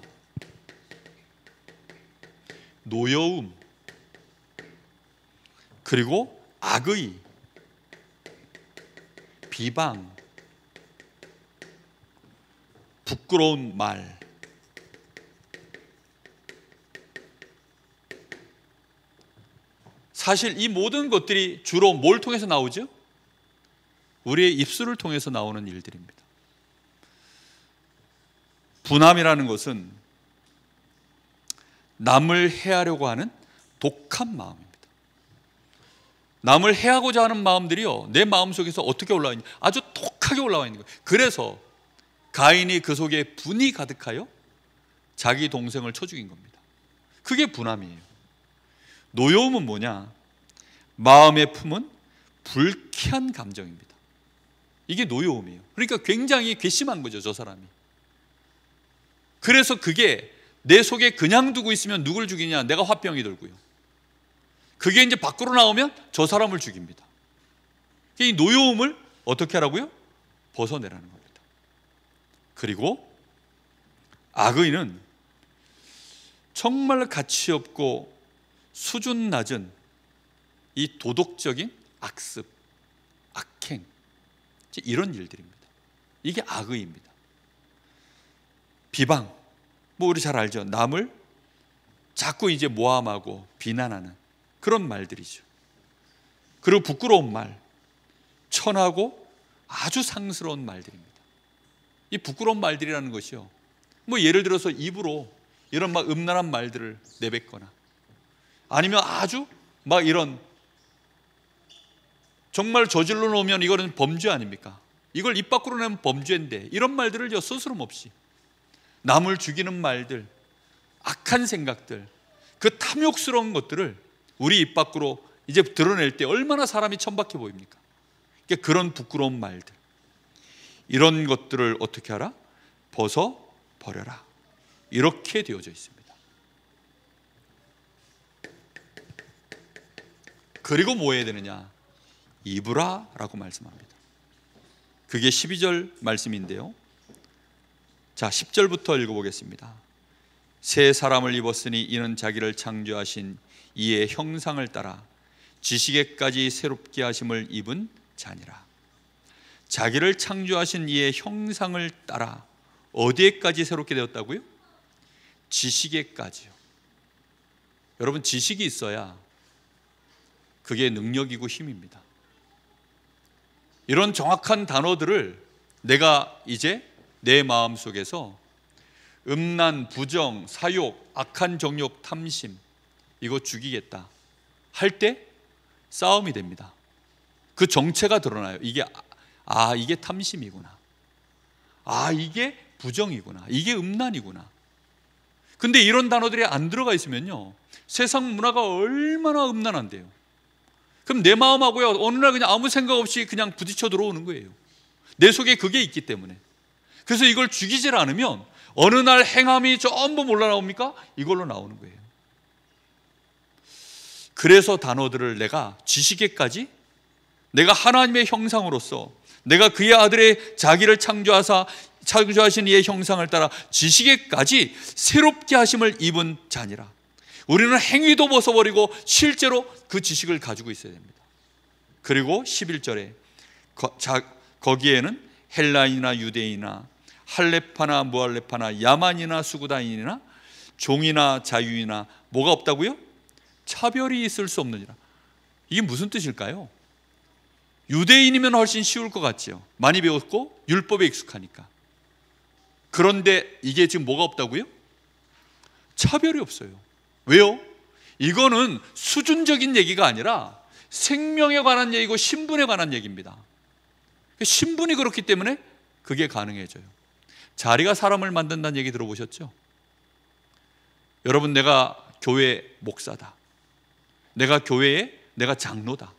노여움, 그리고 악의, 비방, 부끄러운 말. 사실 이 모든 것들이 주로 뭘 통해서 나오죠? 우리의 입술을 통해서 나오는 일들입니다. 분함이라는 것은 남을 해하려고 하는 독한 마음입니다. 남을 해하고자 하는 마음들이요, 내 마음속에서 어떻게 올라와 있냐? 아주 독하게 올라와 있는 거예요. 그래서 가인이 그 속에 분이 가득하여 자기 동생을 쳐 죽인 겁니다. 그게 분함이에요. 노여움은 뭐냐? 마음에 품은 불쾌한 감정입니다. 이게 노여움이에요. 그러니까 굉장히 괘씸한 거죠, 저 사람이. 그래서 그게 내 속에 그냥 두고 있으면 누굴 죽이냐? 내가 화병이 들고요. 그게 이제 밖으로 나오면 저 사람을 죽입니다. 이 노여움을 어떻게 하라고요? 벗어내라는 겁니다. 그리고 악의는 정말 가치 없고 수준 낮은 이 도덕적인 악습, 악행, 이런 일들입니다. 이게 악의입니다. 비방, 뭐 우리 잘 알죠. 남을 자꾸 이제 모함하고 비난하는 그런 말들이죠. 그리고 부끄러운 말, 천하고 아주 상스러운 말들입니다. 이 부끄러운 말들이라는 것이요, 뭐 예를 들어서 입으로 이런 막 음란한 말들을 내뱉거나, 아니면 아주 막 이런 정말 저질러 놓으면 이거는 범죄 아닙니까? 이걸 입 밖으로 내면 범죄인데, 이런 말들을 스스럼 없이 남을 죽이는 말들, 악한 생각들, 그 탐욕스러운 것들을 우리 입 밖으로 이제 드러낼 때 얼마나 사람이 천박해 보입니까? 그런 부끄러운 말들, 이런 것들을 어떻게 하라? 벗어버려라. 이렇게 되어져 있습니다. 그리고 뭐 해야 되느냐? 입으라 라고 말씀합니다. 그게 12절 말씀인데요, 자 10절부터 읽어보겠습니다. 새 사람을 입었으니 이는 자기를 창조하신 이의 형상을 따라 지식에까지 새롭게 하심을 입은 자니라. 자기를 창조하신 이의 형상을 따라 어디에까지 새롭게 되었다고요? 지식에까지요. 여러분, 지식이 있어야 그게 능력이고 힘입니다. 이런 정확한 단어들을 내가 이제 내 마음속에서 음란, 부정, 사욕, 악한 정욕, 탐심, 이거 죽이겠다 할 때 싸움이 됩니다. 그 정체가 드러나요. 이게 탐심이구나. 이게 부정이구나. 이게 음란이구나. 근데 이런 단어들이 안 들어가 있으면요, 세상 문화가 얼마나 음란한데요. 그럼 내 마음하고요, 어느 날 그냥 아무 생각 없이 그냥 부딪혀 들어오는 거예요. 내 속에 그게 있기 때문에. 그래서 이걸 죽이질 않으면 어느 날 행함이 전부 몰라 나옵니까? 이걸로 나오는 거예요. 그래서 단어들을 내가 지식에까지, 내가 하나님의 형상으로서, 내가 그의 아들의 자기를 창조하신 이의 형상을 따라 지식에까지 새롭게 하심을 입은 자니라. 우리는 행위도 벗어버리고 실제로 그 지식을 가지고 있어야 됩니다. 그리고 11절에 거기에는 헬라인이나 유대인이나 할레파나 무할레파나 야만이나 수구다인이나 종이나 자유이나 뭐가 없다고요? 차별이 있을 수 없느니라. 이게 무슨 뜻일까요? 유대인이면 훨씬 쉬울 것 같지요. 많이 배웠고 율법에 익숙하니까. 그런데 이게 지금 뭐가 없다고요? 차별이 없어요. 왜요? 이거는 수준적인 얘기가 아니라 생명에 관한 얘기고 신분에 관한 얘기입니다. 신분이 그렇기 때문에 그게 가능해져요. 자리가 사람을 만든다는 얘기 들어보셨죠? 여러분, 내가 교회 목사다, 내가 장로다,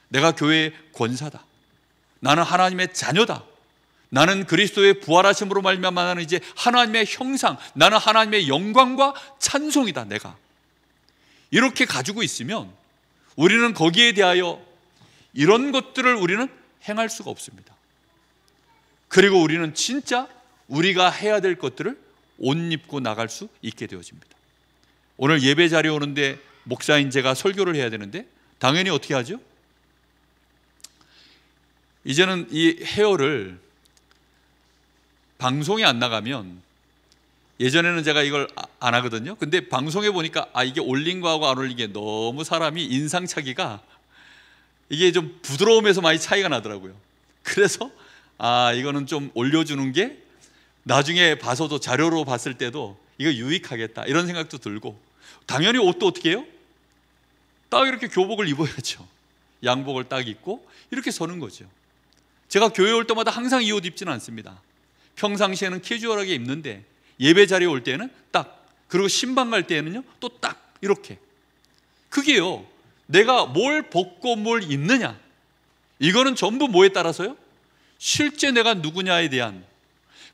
내가 교회의 권사다, 나는 하나님의 자녀다, 나는 그리스도의 부활하심으로 말미암아 나는 이제 하나님의 형상, 나는 하나님의 영광과 찬송이다. 내가 이렇게 가지고 있으면 우리는 거기에 대하여 이런 것들을 우리는 행할 수가 없습니다. 그리고 우리는 진짜 우리가 해야 될 것들을 옷 입고 나갈 수 있게 되어집니다. 오늘 예배 자리에 오는데 목사인 제가 설교를 해야 되는데 당연히 어떻게 하죠? 이제는 이 헤어를 방송에 안 나가면, 예전에는 제가 이걸 안 하거든요. 근데 방송에 보니까 이게 올린 거하고 안 올린 게 너무 사람이 인상차기가 이게 좀 부드러움에서 많이 차이가 나더라고요. 그래서 이거는 좀 올려주는 게 나중에 봐서도, 자료로 봤을 때도 이거 유익하겠다 이런 생각도 들고, 당연히 옷도 어떻게 해요? 딱 이렇게 교복을 입어야죠. 양복을 딱 입고 이렇게 서는 거죠. 제가 교회 올 때마다 항상 이 옷 입지는 않습니다. 평상시에는 캐주얼하게 입는데 예배 자리에 올 때는 딱, 그리고 신방 갈 때는요 또 딱 이렇게. 그게요, 내가 뭘 벗고 뭘 입느냐, 이거는 전부 뭐에 따라서요? 실제 내가 누구냐에 대한,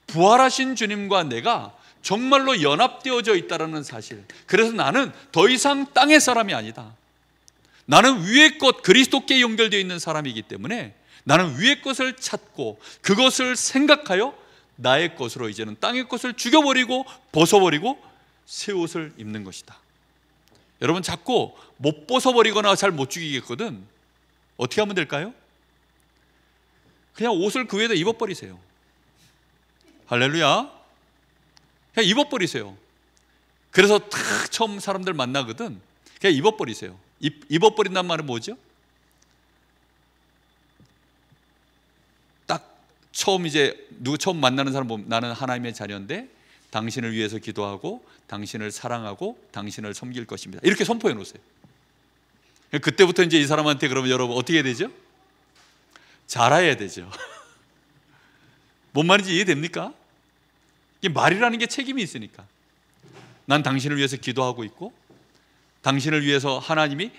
부활하신 주님과 내가 정말로 연합되어져 있다는 사실. 그래서 나는 더 이상 땅의 사람이 아니다. 나는 위의 것, 그리스도께 연결되어 있는 사람이기 때문에 나는 위의 것을 찾고 그것을 생각하여 나의 것으로 이제는 땅의 것을 죽여버리고 벗어버리고 새 옷을 입는 것이다. 여러분, 자꾸 못 벗어버리거나 잘 못 죽이겠거든. 어떻게 하면 될까요? 그냥 옷을 그 위에다 입어버리세요. 할렐루야. 그냥 입어버리세요. 그래서 탁 처음 사람들 만나거든. 그냥 입어버리세요. 입어버린단 말은 뭐죠? 딱 처음 처음 만나는 사람 보면, 나는 하나님의 자녀인데 당신을 위해서 기도하고 당신을 사랑하고 당신을 섬길 것입니다. 이렇게 선포해 놓으세요. 그때부터 이제 이 사람한테 그러면 여러분 어떻게 되죠? 잘해야 되죠. 뭔 말인지 이해됩니까? 이게 말이라는 게 책임이 있으니까. 난 당신을 위해서 기도하고 있고, 당신을 위해서 하나님이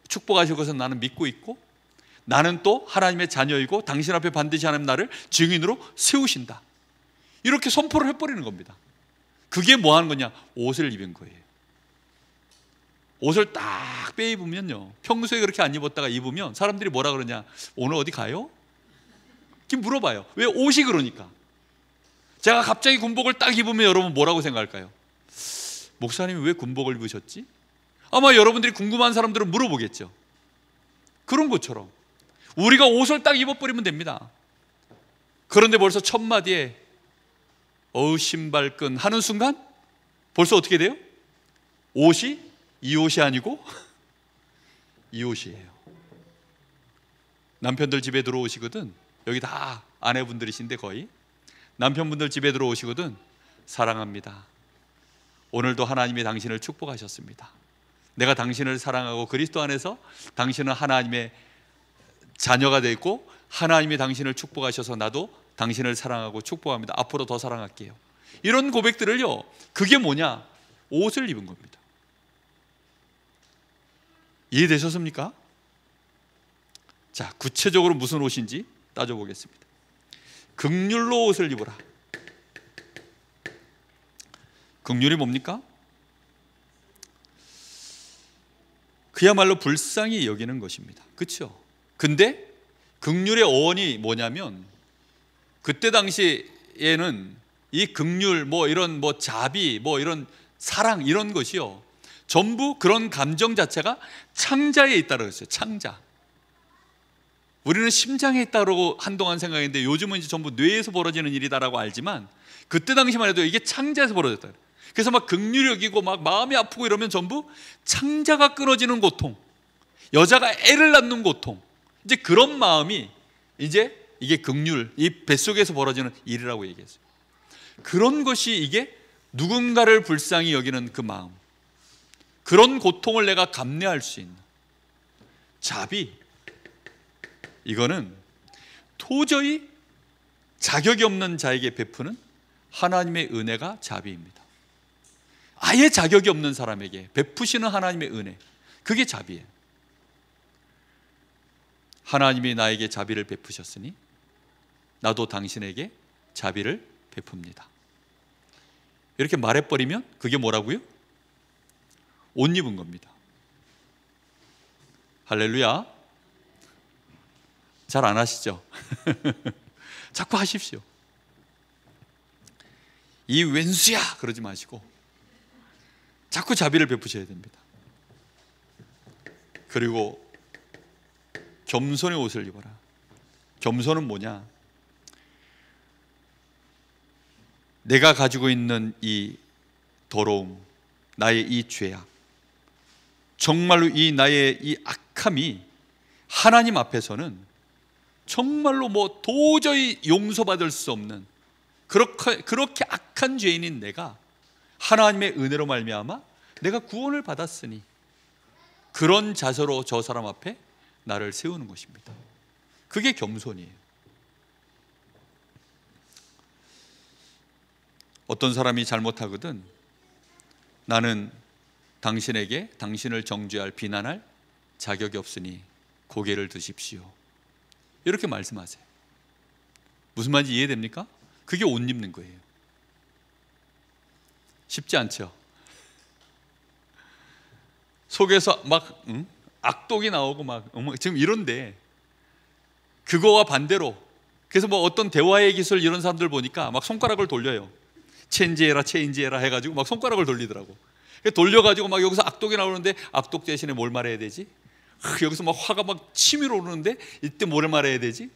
축복하실 것은 나는 믿고 있고, 나는 또 하나님의 자녀이고 당신 앞에 반드시 하나님 나를 증인으로 세우신다. 이렇게 선포를 해버리는 겁니다. 그게 뭐 하는 거냐? 옷을 입은 거예요. 옷을 딱 빼입으면요, 평소에 그렇게 안 입었다가 입으면 사람들이 뭐라 그러냐? 오늘 어디 가요? 이렇게 물어봐요. 왜? 옷이 그러니까. 제가 갑자기 군복을 딱 입으면 여러분 뭐라고 생각할까요? 목사님이 왜 군복을 입으셨지? 아마 여러분들이 궁금한 사람들은 물어보겠죠. 그런 것처럼 우리가 옷을 딱 입어버리면 됩니다. 그런데 벌써 첫 마디에 신발끈 하는 순간 벌써 어떻게 돼요? 옷이 이 옷이 아니고 이 옷이에요. 남편들 집에 들어오시거든. 여기 다 아내분들이신데 거의 남편분들 집에 들어오시거든. 사랑합니다. 오늘도 하나님이 당신을 축복하셨습니다. 내가 당신을 사랑하고 그리스도 안에서 당신은 하나님의 자녀가 되고 하나님이 당신을 축복하셔서 나도 당신을 사랑하고 축복합니다. 앞으로 더 사랑할게요. 이런 고백들을요, 그게 뭐냐? 옷을 입은 겁니다. 이해되셨습니까? 자, 구체적으로 무슨 옷인지 따져보겠습니다. 긍휼로 옷을 입어라. 긍휼이 뭡니까? 그야말로 불쌍히 여기는 것입니다. 그렇죠? 근데 긍휼의 어원이 뭐냐면, 그때 당시에는 이 긍휼, 이런 자비, 이런 사랑, 이런 것이요, 전부 그런 감정 자체가 창자에 있다고 했어요. 창자. 우리는 심장에 있다고 한동안 생각했는데 요즘은 이제 전부 뇌에서 벌어지는 일이다라고 알지만, 그때 당시만 해도 이게 창자에서 벌어졌다. 그래서 막 긍휼히 여기고 막 마음이 아프고 이러면 전부 창자가 끊어지는 고통, 여자가 애를 낳는 고통, 이제 그런 마음이 이제 이게 긍휼, 이 뱃속에서 벌어지는 일이라고 얘기했어요. 그런 것이 이게 누군가를 불쌍히 여기는 그 마음, 그런 고통을 내가 감내할 수 있는 자비, 이거는 도저히 자격이 없는 자에게 베푸는 하나님의 은혜가 자비입니다. 아예 자격이 없는 사람에게 베푸시는 하나님의 은혜, 그게 자비예요. 하나님이 나에게 자비를 베푸셨으니 나도 당신에게 자비를 베풉니다. 이렇게 말해버리면 그게 뭐라고요? 옷 입은 겁니다. 할렐루야. 잘 안 하시죠? 자꾸 하십시오. 이 왼수야 그러지 마시고 자꾸 자비를 베푸셔야 됩니다. 그리고 겸손의 옷을 입어라. 겸손은 뭐냐? 내가 가지고 있는 이 더러움, 나의 이 죄악, 정말로 이 나의 이 악함이 하나님 앞에서는 정말로 도저히 용서받을 수 없는 그렇게 악한 죄인인 내가 하나님의 은혜로 말미암아 내가 구원을 받았으니 그런 자세로 저 사람 앞에 나를 세우는 것입니다. 그게 겸손이에요. 어떤 사람이 잘못하거든 나는 당신에게 당신을 정죄할, 비난할 자격이 없으니 고개를 드십시오, 이렇게 말씀하세요. 무슨 말인지 이해됩니까? 그게 옷 입는 거예요. 쉽지 않죠? 속에서 막 악독이 나오고 막 지금 이런데, 그거와 반대로 그래서 어떤 대화의 기술 이런 사람들 보니까 막 손가락을 돌려요. 체인지해라 체인지해라 해가지고 막 손가락을 돌리더라고. 돌려가지고 막 여기서 악독이 나오는데 악독 대신에 뭘 말해야 되지? 여기서 막 화가 막 치밀어 오르는데 이때 뭘 말해야 되지?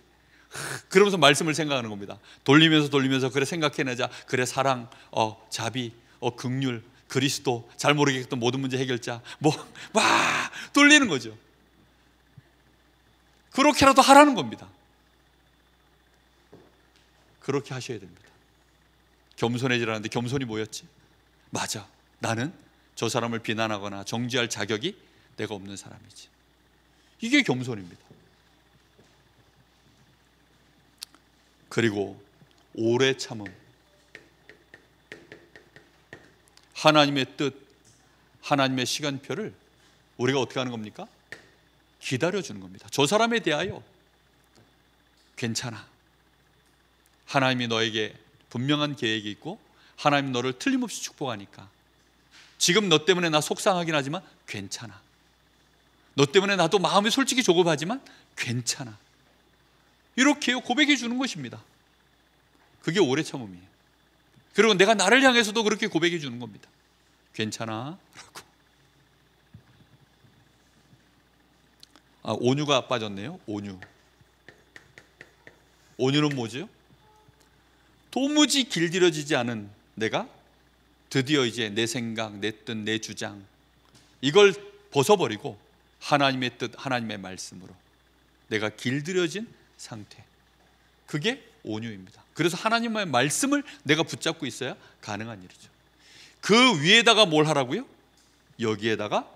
그러면서 말씀을 생각하는 겁니다. 돌리면서 그래 생각해내자. 그래 사랑, 자비, 긍휼, 그리스도, 잘 모르겠던 모든 문제 해결자, 막 돌리는 거죠. 그렇게라도 하라는 겁니다. 그렇게 하셔야 됩니다. 겸손해지라는데 겸손이 뭐였지? 맞아, 나는 저 사람을 비난하거나 정죄할 자격이 내가 없는 사람이지. 이게 겸손입니다. 그리고 오래 참음. 하나님의 뜻, 하나님의 시간표를 우리가 어떻게 하는 겁니까? 기다려주는 겁니다. 저 사람에 대하여 괜찮아, 하나님이 너에게 분명한 계획이 있고 하나님 너를 틀림없이 축복하니까 지금 너 때문에 나 속상하긴 하지만 괜찮아, 너 때문에 나도 마음이 솔직히 조급하지만 괜찮아, 이렇게 고백해 주는 것입니다. 그게 오래 참음이에요. 그리고 내가 나를 향해서도 그렇게 고백해 주는 겁니다. 괜찮아 라고. 온유가 빠졌네요. 온유는 뭐죠? 도무지 길들여지지 않은 내가 드디어 이제 내 생각, 내 뜻, 내 주장, 이걸 벗어버리고 하나님의 뜻, 하나님의 말씀으로 내가 길들여진 상태, 그게 온유입니다. 그래서 하나님의 말씀을 내가 붙잡고 있어야 가능한 일이죠. 그 위에다가 뭘 하라고요? 여기에다가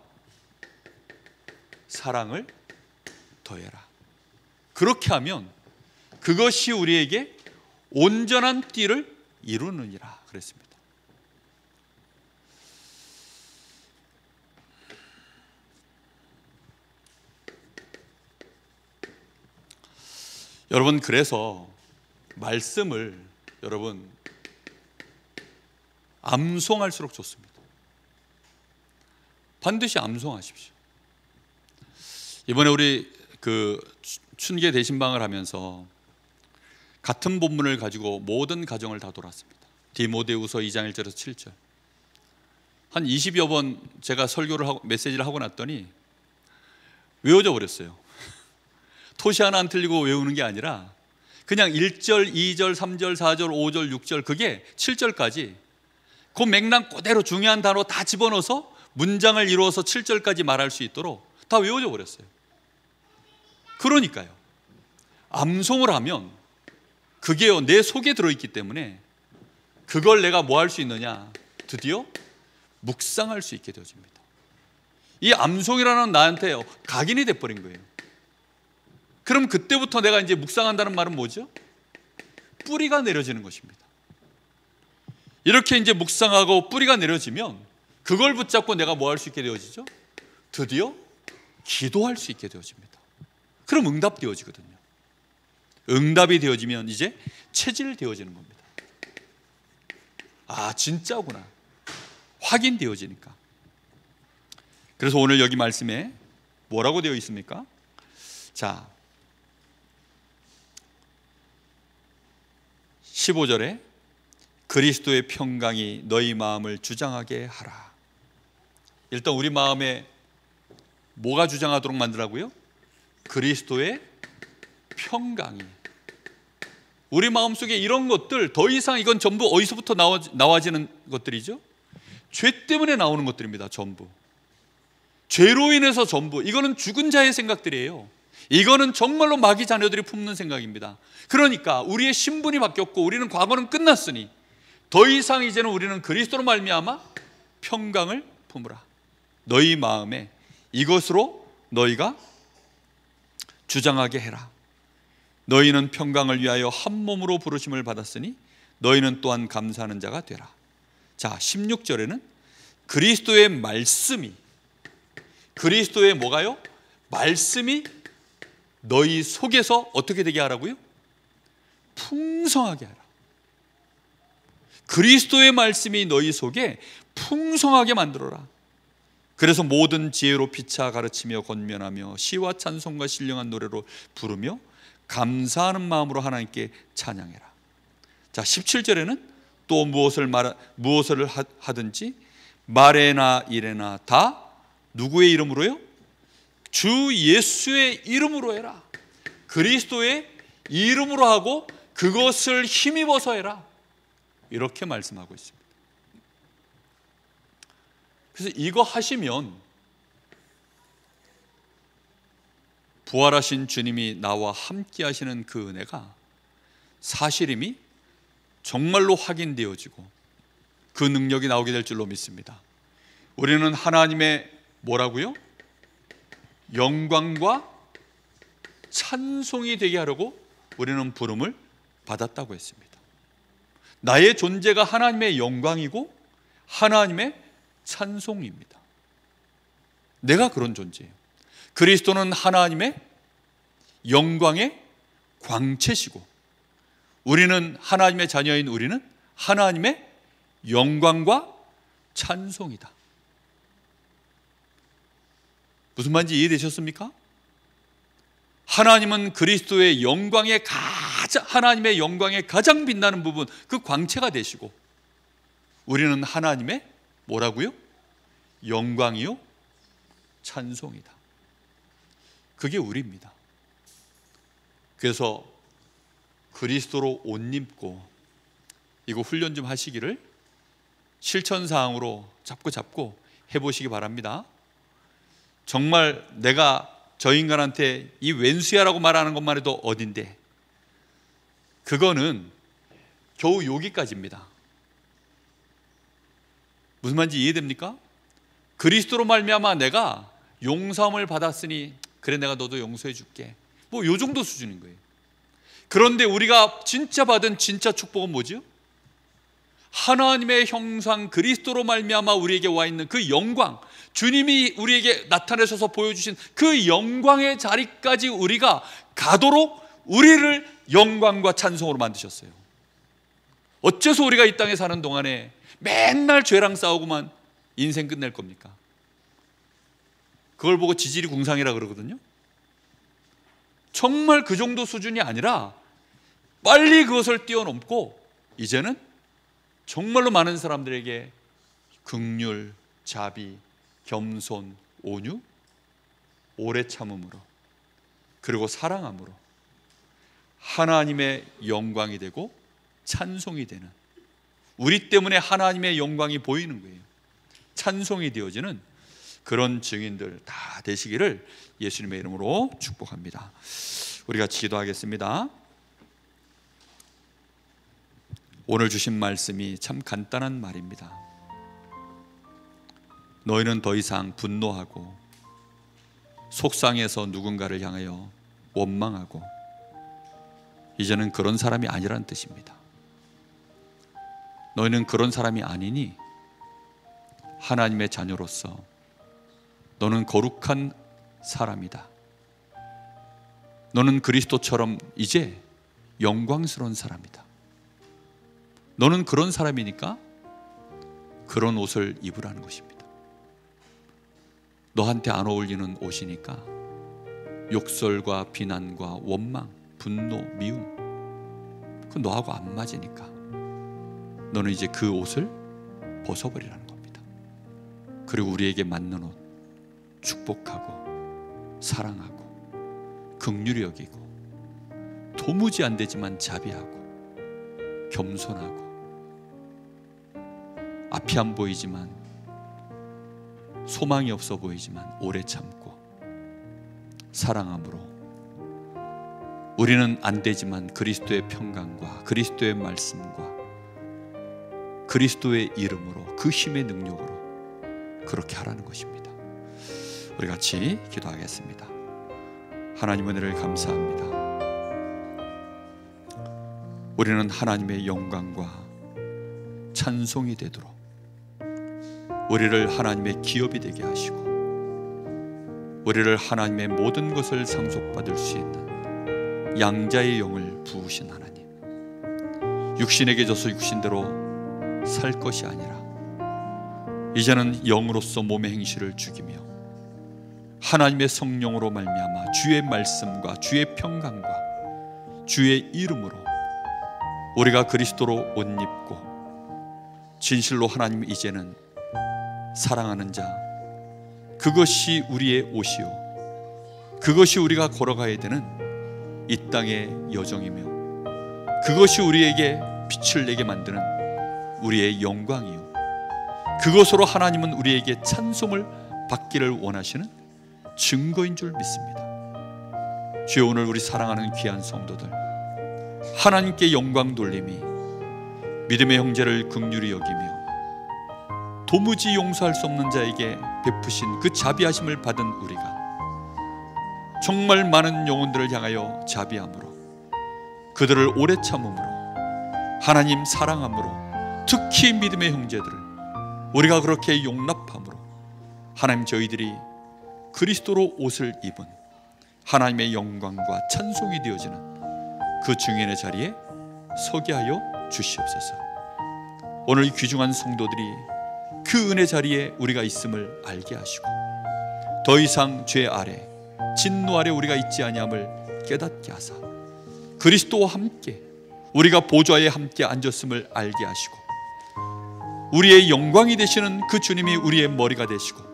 사랑을 더해라. 그렇게 하면 그것이 우리에게 온전한 띠를 이루느니라 그랬습니다. 여러분, 그래서 말씀을 여러분 암송할수록 좋습니다. 반드시 암송하십시오. 이번에 우리 춘계 대신방을 하면서 같은 본문을 가지고 모든 가정을 다 돌았습니다. 디모데후서 2장 1절에서 7절. 한 20여 번 제가 설교를 하고 메시지를 하고 났더니 외워져 버렸어요. 토시 하나 안 틀리고 외우는 게 아니라 그냥 1절, 2절, 3절, 4절, 5절, 6절, 그게 7절까지 그 맥락 그대로 중요한 단어 다 집어넣어서 문장을 이루어서 7절까지 말할 수 있도록 다 외워져 버렸어요. 그러니까요, 암송을 하면 그게요 내 속에 들어있기 때문에 그걸 내가 뭐 할 수 있느냐, 드디어 묵상할 수 있게 되어집니다. 이 암송이라는 나한테 각인이 돼버린 거예요. 그럼 그때부터 내가 이제 묵상한다는 말은 뭐죠? 뿌리가 내려지는 것입니다. 이렇게 이제 묵상하고 뿌리가 내려지면 그걸 붙잡고 내가 뭐 할 수 있게 되어지죠? 드디어 기도할 수 있게 되어집니다. 그럼 응답되어지거든요. 응답이 되어지면 이제 체질되어지는 겁니다. 아, 진짜구나, 확인되어지니까. 그래서 오늘 여기 말씀에 뭐라고 되어 있습니까? 자, 15절에 그리스도의 평강이 너희 마음을 주장하게 하라. 일단 우리 마음에 뭐가 주장하도록 만들라고요? 그리스도의 평강이. 우리 마음속에 이런 것들, 더 이상 이건 전부 어디서부터 나와지는 것들이죠? 죄 때문에 나오는 것들입니다. 전부 죄로 인해서 전부. 이거는 죽은 자의 생각들이에요. 이거는 정말로 마귀 자녀들이 품는 생각입니다. 그러니까 우리의 신분이 바뀌었고 우리는 과거는 끝났으니 더 이상 이제는 우리는 그리스도로 말미암아 평강을 품으라. 너희 마음에 이것으로 너희가 주장하게 해라. 너희는 평강을 위하여 한 몸으로 부르심을 받았으니 너희는 또한 감사하는 자가 되라. 자, 16절에는 그리스도의 말씀이, 그리스도의 뭐가요? 말씀이 너희 속에서 어떻게 되게 하라고요? 풍성하게 하라. 그리스도의 말씀이 너희 속에 풍성하게 만들어라. 그래서 모든 지혜로 피차 가르치며 권면하며 시와 찬송과 신령한 노래로 부르며 감사하는 마음으로 하나님께 찬양해라. 자, 17절에는 또 무엇을 하든지 말에나 일에나 다 누구의 이름으로요? 주 예수의 이름으로 해라. 그리스도의 이름으로 하고 그것을 힘입어서 해라. 이렇게 말씀하고 있습니다. 그래서 이거 하시면 부활하신 주님이 나와 함께 하시는 그 은혜가 사실임이 정말로 확인되어지고 그 능력이 나오게 될 줄로 믿습니다. 우리는 하나님의 뭐라고요? 영광과 찬송이 되게 하려고 우리는 부름을 받았다고 했습니다. 나의 존재가 하나님의 영광이고 하나님의 찬송입니다. 내가 그런 존재예요. 그리스도는 하나님의 영광의 광채시고 우리는 하나님의 자녀인 우리는 하나님의 영광과 찬송이다. 무슨 말인지 이해되셨습니까? 하나님은 그리스도의 영광의 하나님의 영광의 가장 빛나는 부분, 그 광채가 되시고 우리는 하나님의 뭐라고요? 영광이요? 찬송이다. 그게 우리입니다. 그래서 그리스도로 옷 입고 이거 훈련 좀 하시기를 실천사항으로 잡고 해보시기 바랍니다. 정말 내가 저 인간한테 이 왼수야라고 말하는 것만 해도 어딘데, 그거는 겨우 여기까지입니다. 무슨 말인지 이해됩니까? 그리스도로 말미암아 내가 용서함을 받았으니 그래 내가 너도 용서해 줄게, 뭐 요 정도 수준인 거예요. 그런데 우리가 진짜 받은 진짜 축복은 뭐죠? 하나님의 형상 그리스도로 말미암아 우리에게 와 있는 그 영광, 주님이 우리에게 나타내셔서 보여주신 그 영광의 자리까지 우리가 가도록 우리를 영광과 찬송으로 만드셨어요. 어째서 우리가 이 땅에 사는 동안에 맨날 죄랑 싸우고만 인생 끝낼 겁니까? 그걸 보고 지질이 궁상이라 그러거든요. 정말 그 정도 수준이 아니라 빨리 그것을 뛰어넘고 이제는 정말로 많은 사람들에게 긍휼, 자비, 겸손, 온유, 오래 참음으로 그리고 사랑함으로 하나님의 영광이 되고 찬송이 되는, 우리 때문에 하나님의 영광이 보이는 거예요. 찬송이 되어지는 그런 증인들 다 되시기를 예수님의 이름으로 축복합니다. 우리 같이 기도하겠습니다. 오늘 주신 말씀이 참 간단한 말입니다. 너희는 더 이상 분노하고 속상해서 누군가를 향하여 원망하고 이제는 그런 사람이 아니라는 뜻입니다. 너희는 그런 사람이 아니니 하나님의 자녀로서 너는 거룩한 사람이다. 너는 그리스도처럼 이제 영광스러운 사람이다. 너는 그런 사람이니까 그런 옷을 입으라는 것입니다. 너한테 안 어울리는 옷이니까 욕설과 비난과 원망, 분노, 미움, 그건 너하고 안 맞으니까 너는 이제 그 옷을 벗어버리라는 겁니다. 그리고 우리에게 맞는 옷, 축복하고 사랑하고 긍휼히 여기고 도무지 안 되지만 자비하고 겸손하고 앞이 안 보이지만 소망이 없어 보이지만 오래 참고 사랑함으로 우리는 안 되지만 그리스도의 평강과 그리스도의 말씀과 그리스도의 이름으로 그 힘의 능력으로 그렇게 하라는 것입니다. 우리 같이 기도하겠습니다. 하나님 은혜를 감사합니다. 우리는 하나님의 영광과 찬송이 되도록 우리를 하나님의 기업이 되게 하시고 우리를 하나님의 모든 것을 상속받을 수 있는 양자의 영을 부으신 하나님, 육신에게 져서 육신대로 살 것이 아니라 이제는 영으로서 몸의 행실을 죽이며 하나님의 성령으로 말미암아 주의 말씀과 주의 평강과 주의 이름으로 우리가 그리스도로 옷 입고 진실로 하나님 이제는 사랑하는 자, 그것이 우리의 옷이요 그것이 우리가 걸어가야 되는 이 땅의 여정이며 그것이 우리에게 빛을 내게 만드는 우리의 영광이요 그것으로 하나님은 우리에게 찬송을 받기를 원하시는 증거인 줄 믿습니다. 주여, 오늘 우리 사랑하는 귀한 성도들 하나님께 영광 돌림이 믿음의 형제를 긍휼히 여기며 도무지 용서할 수 없는 자에게 베푸신 그 자비하심을 받은 우리가 정말 많은 영혼들을 향하여 자비함으로 그들을 오래 참음으로 하나님 사랑함으로 특히 믿음의 형제들을 우리가 그렇게 용납함으로 하나님 저희들이 그리스도로 옷을 입은 하나님의 영광과 찬송이 되어지는 그 증인의 자리에 서게 하여 주시옵소서. 오늘 이 귀중한 성도들이 그 은혜 자리에 우리가 있음을 알게 하시고 더 이상 죄 아래 진노 아래 우리가 있지 아니함을 깨닫게 하사 그리스도와 함께 우리가 보좌에 함께 앉았음을 알게 하시고 우리의 영광이 되시는 그 주님이 우리의 머리가 되시고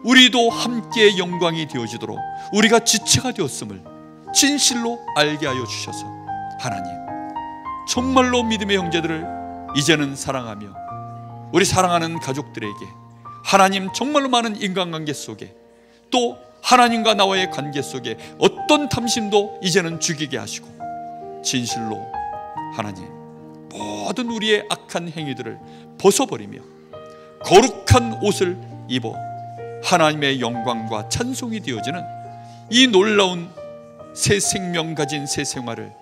우리도 함께 영광이 되어지도록 우리가 지체가 되었음을 진실로 알게 하여 주셔서 하나님 정말로 믿음의 형제들을 이제는 사랑하며 우리 사랑하는 가족들에게 하나님 정말로 많은 인간관계 속에 또 하나님과 나와의 관계 속에 어떤 탐심도 이제는 죽이게 하시고 진실로 하나님 모든 우리의 악한 행위들을 벗어버리며 거룩한 옷을 입어 하나님의 영광과 찬송이 되어지는 이 놀라운 새 생명 가진 새 생활을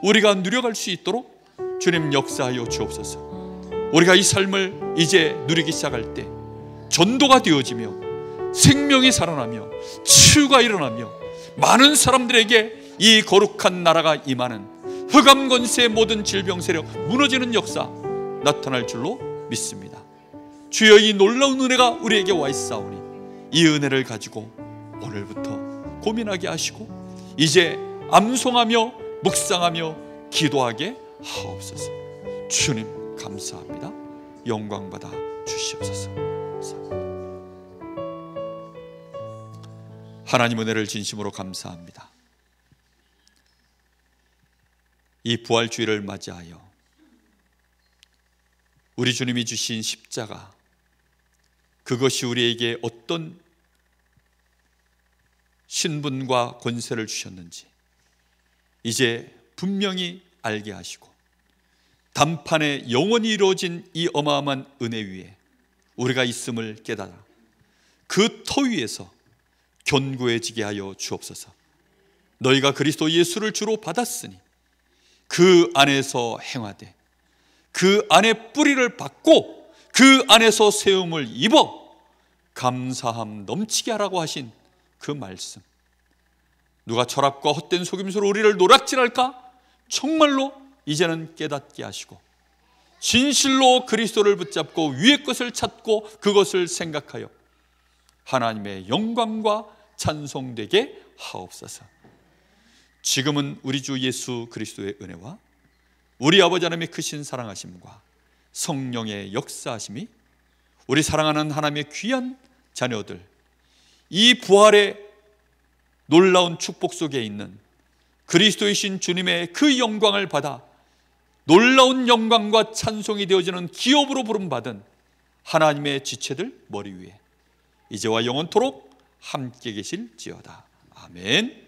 우리가 누려갈 수 있도록 주님 역사하여 주옵소서. 우리가 이 삶을 이제 누리기 시작할 때 전도가 되어지며 생명이 살아나며 치유가 일어나며 많은 사람들에게 이 거룩한 나라가 임하는 흑암 권세의 모든 질병 세력 무너지는 역사 나타날 줄로 믿습니다. 주여, 이 놀라운 은혜가 우리에게 와 있사오니 이 은혜를 가지고 오늘부터 고민하게 하시고 이제 암송하며 묵상하며 기도하게 하옵소서. 주님 감사합니다. 영광 받아 주시옵소서. 감사합니다. 하나님 은혜를 진심으로 감사합니다. 이 부활주의를 맞이하여 우리 주님이 주신 십자가, 그것이 우리에게 어떤 신분과 권세를 주셨는지 이제 분명히 알게 하시고 단판에 영원히 이루어진 이 어마어마한 은혜 위에 우리가 있음을 깨달아 그 터 위에서 견고해지게 하여 주옵소서. 너희가 그리스도 예수를 주로 받았으니 그 안에서 행하되 그 안에 뿌리를 받고 그 안에서 세움을 입어 감사함 넘치게 하라고 하신 그 말씀, 누가 철학과 헛된 속임수로 우리를 노략질할까? 정말로 이제는 깨닫게 하시고 진실로 그리스도를 붙잡고 위의 것을 찾고 그것을 생각하여 하나님의 영광과 찬송되게 하옵소서. 지금은 우리 주 예수 그리스도의 은혜와 우리 아버지 하나님의 크신 사랑하심과 성령의 역사하심이 우리 사랑하는 하나님의 귀한 자녀들, 이 부활의 놀라운 축복 속에 있는 그리스도이신 주님의 그 영광을 받아 놀라운 영광과 찬송이 되어지는 기업으로 부름받은 하나님의 지체들 머리 위에 이제와 영원토록 함께 계실지어다. 아멘.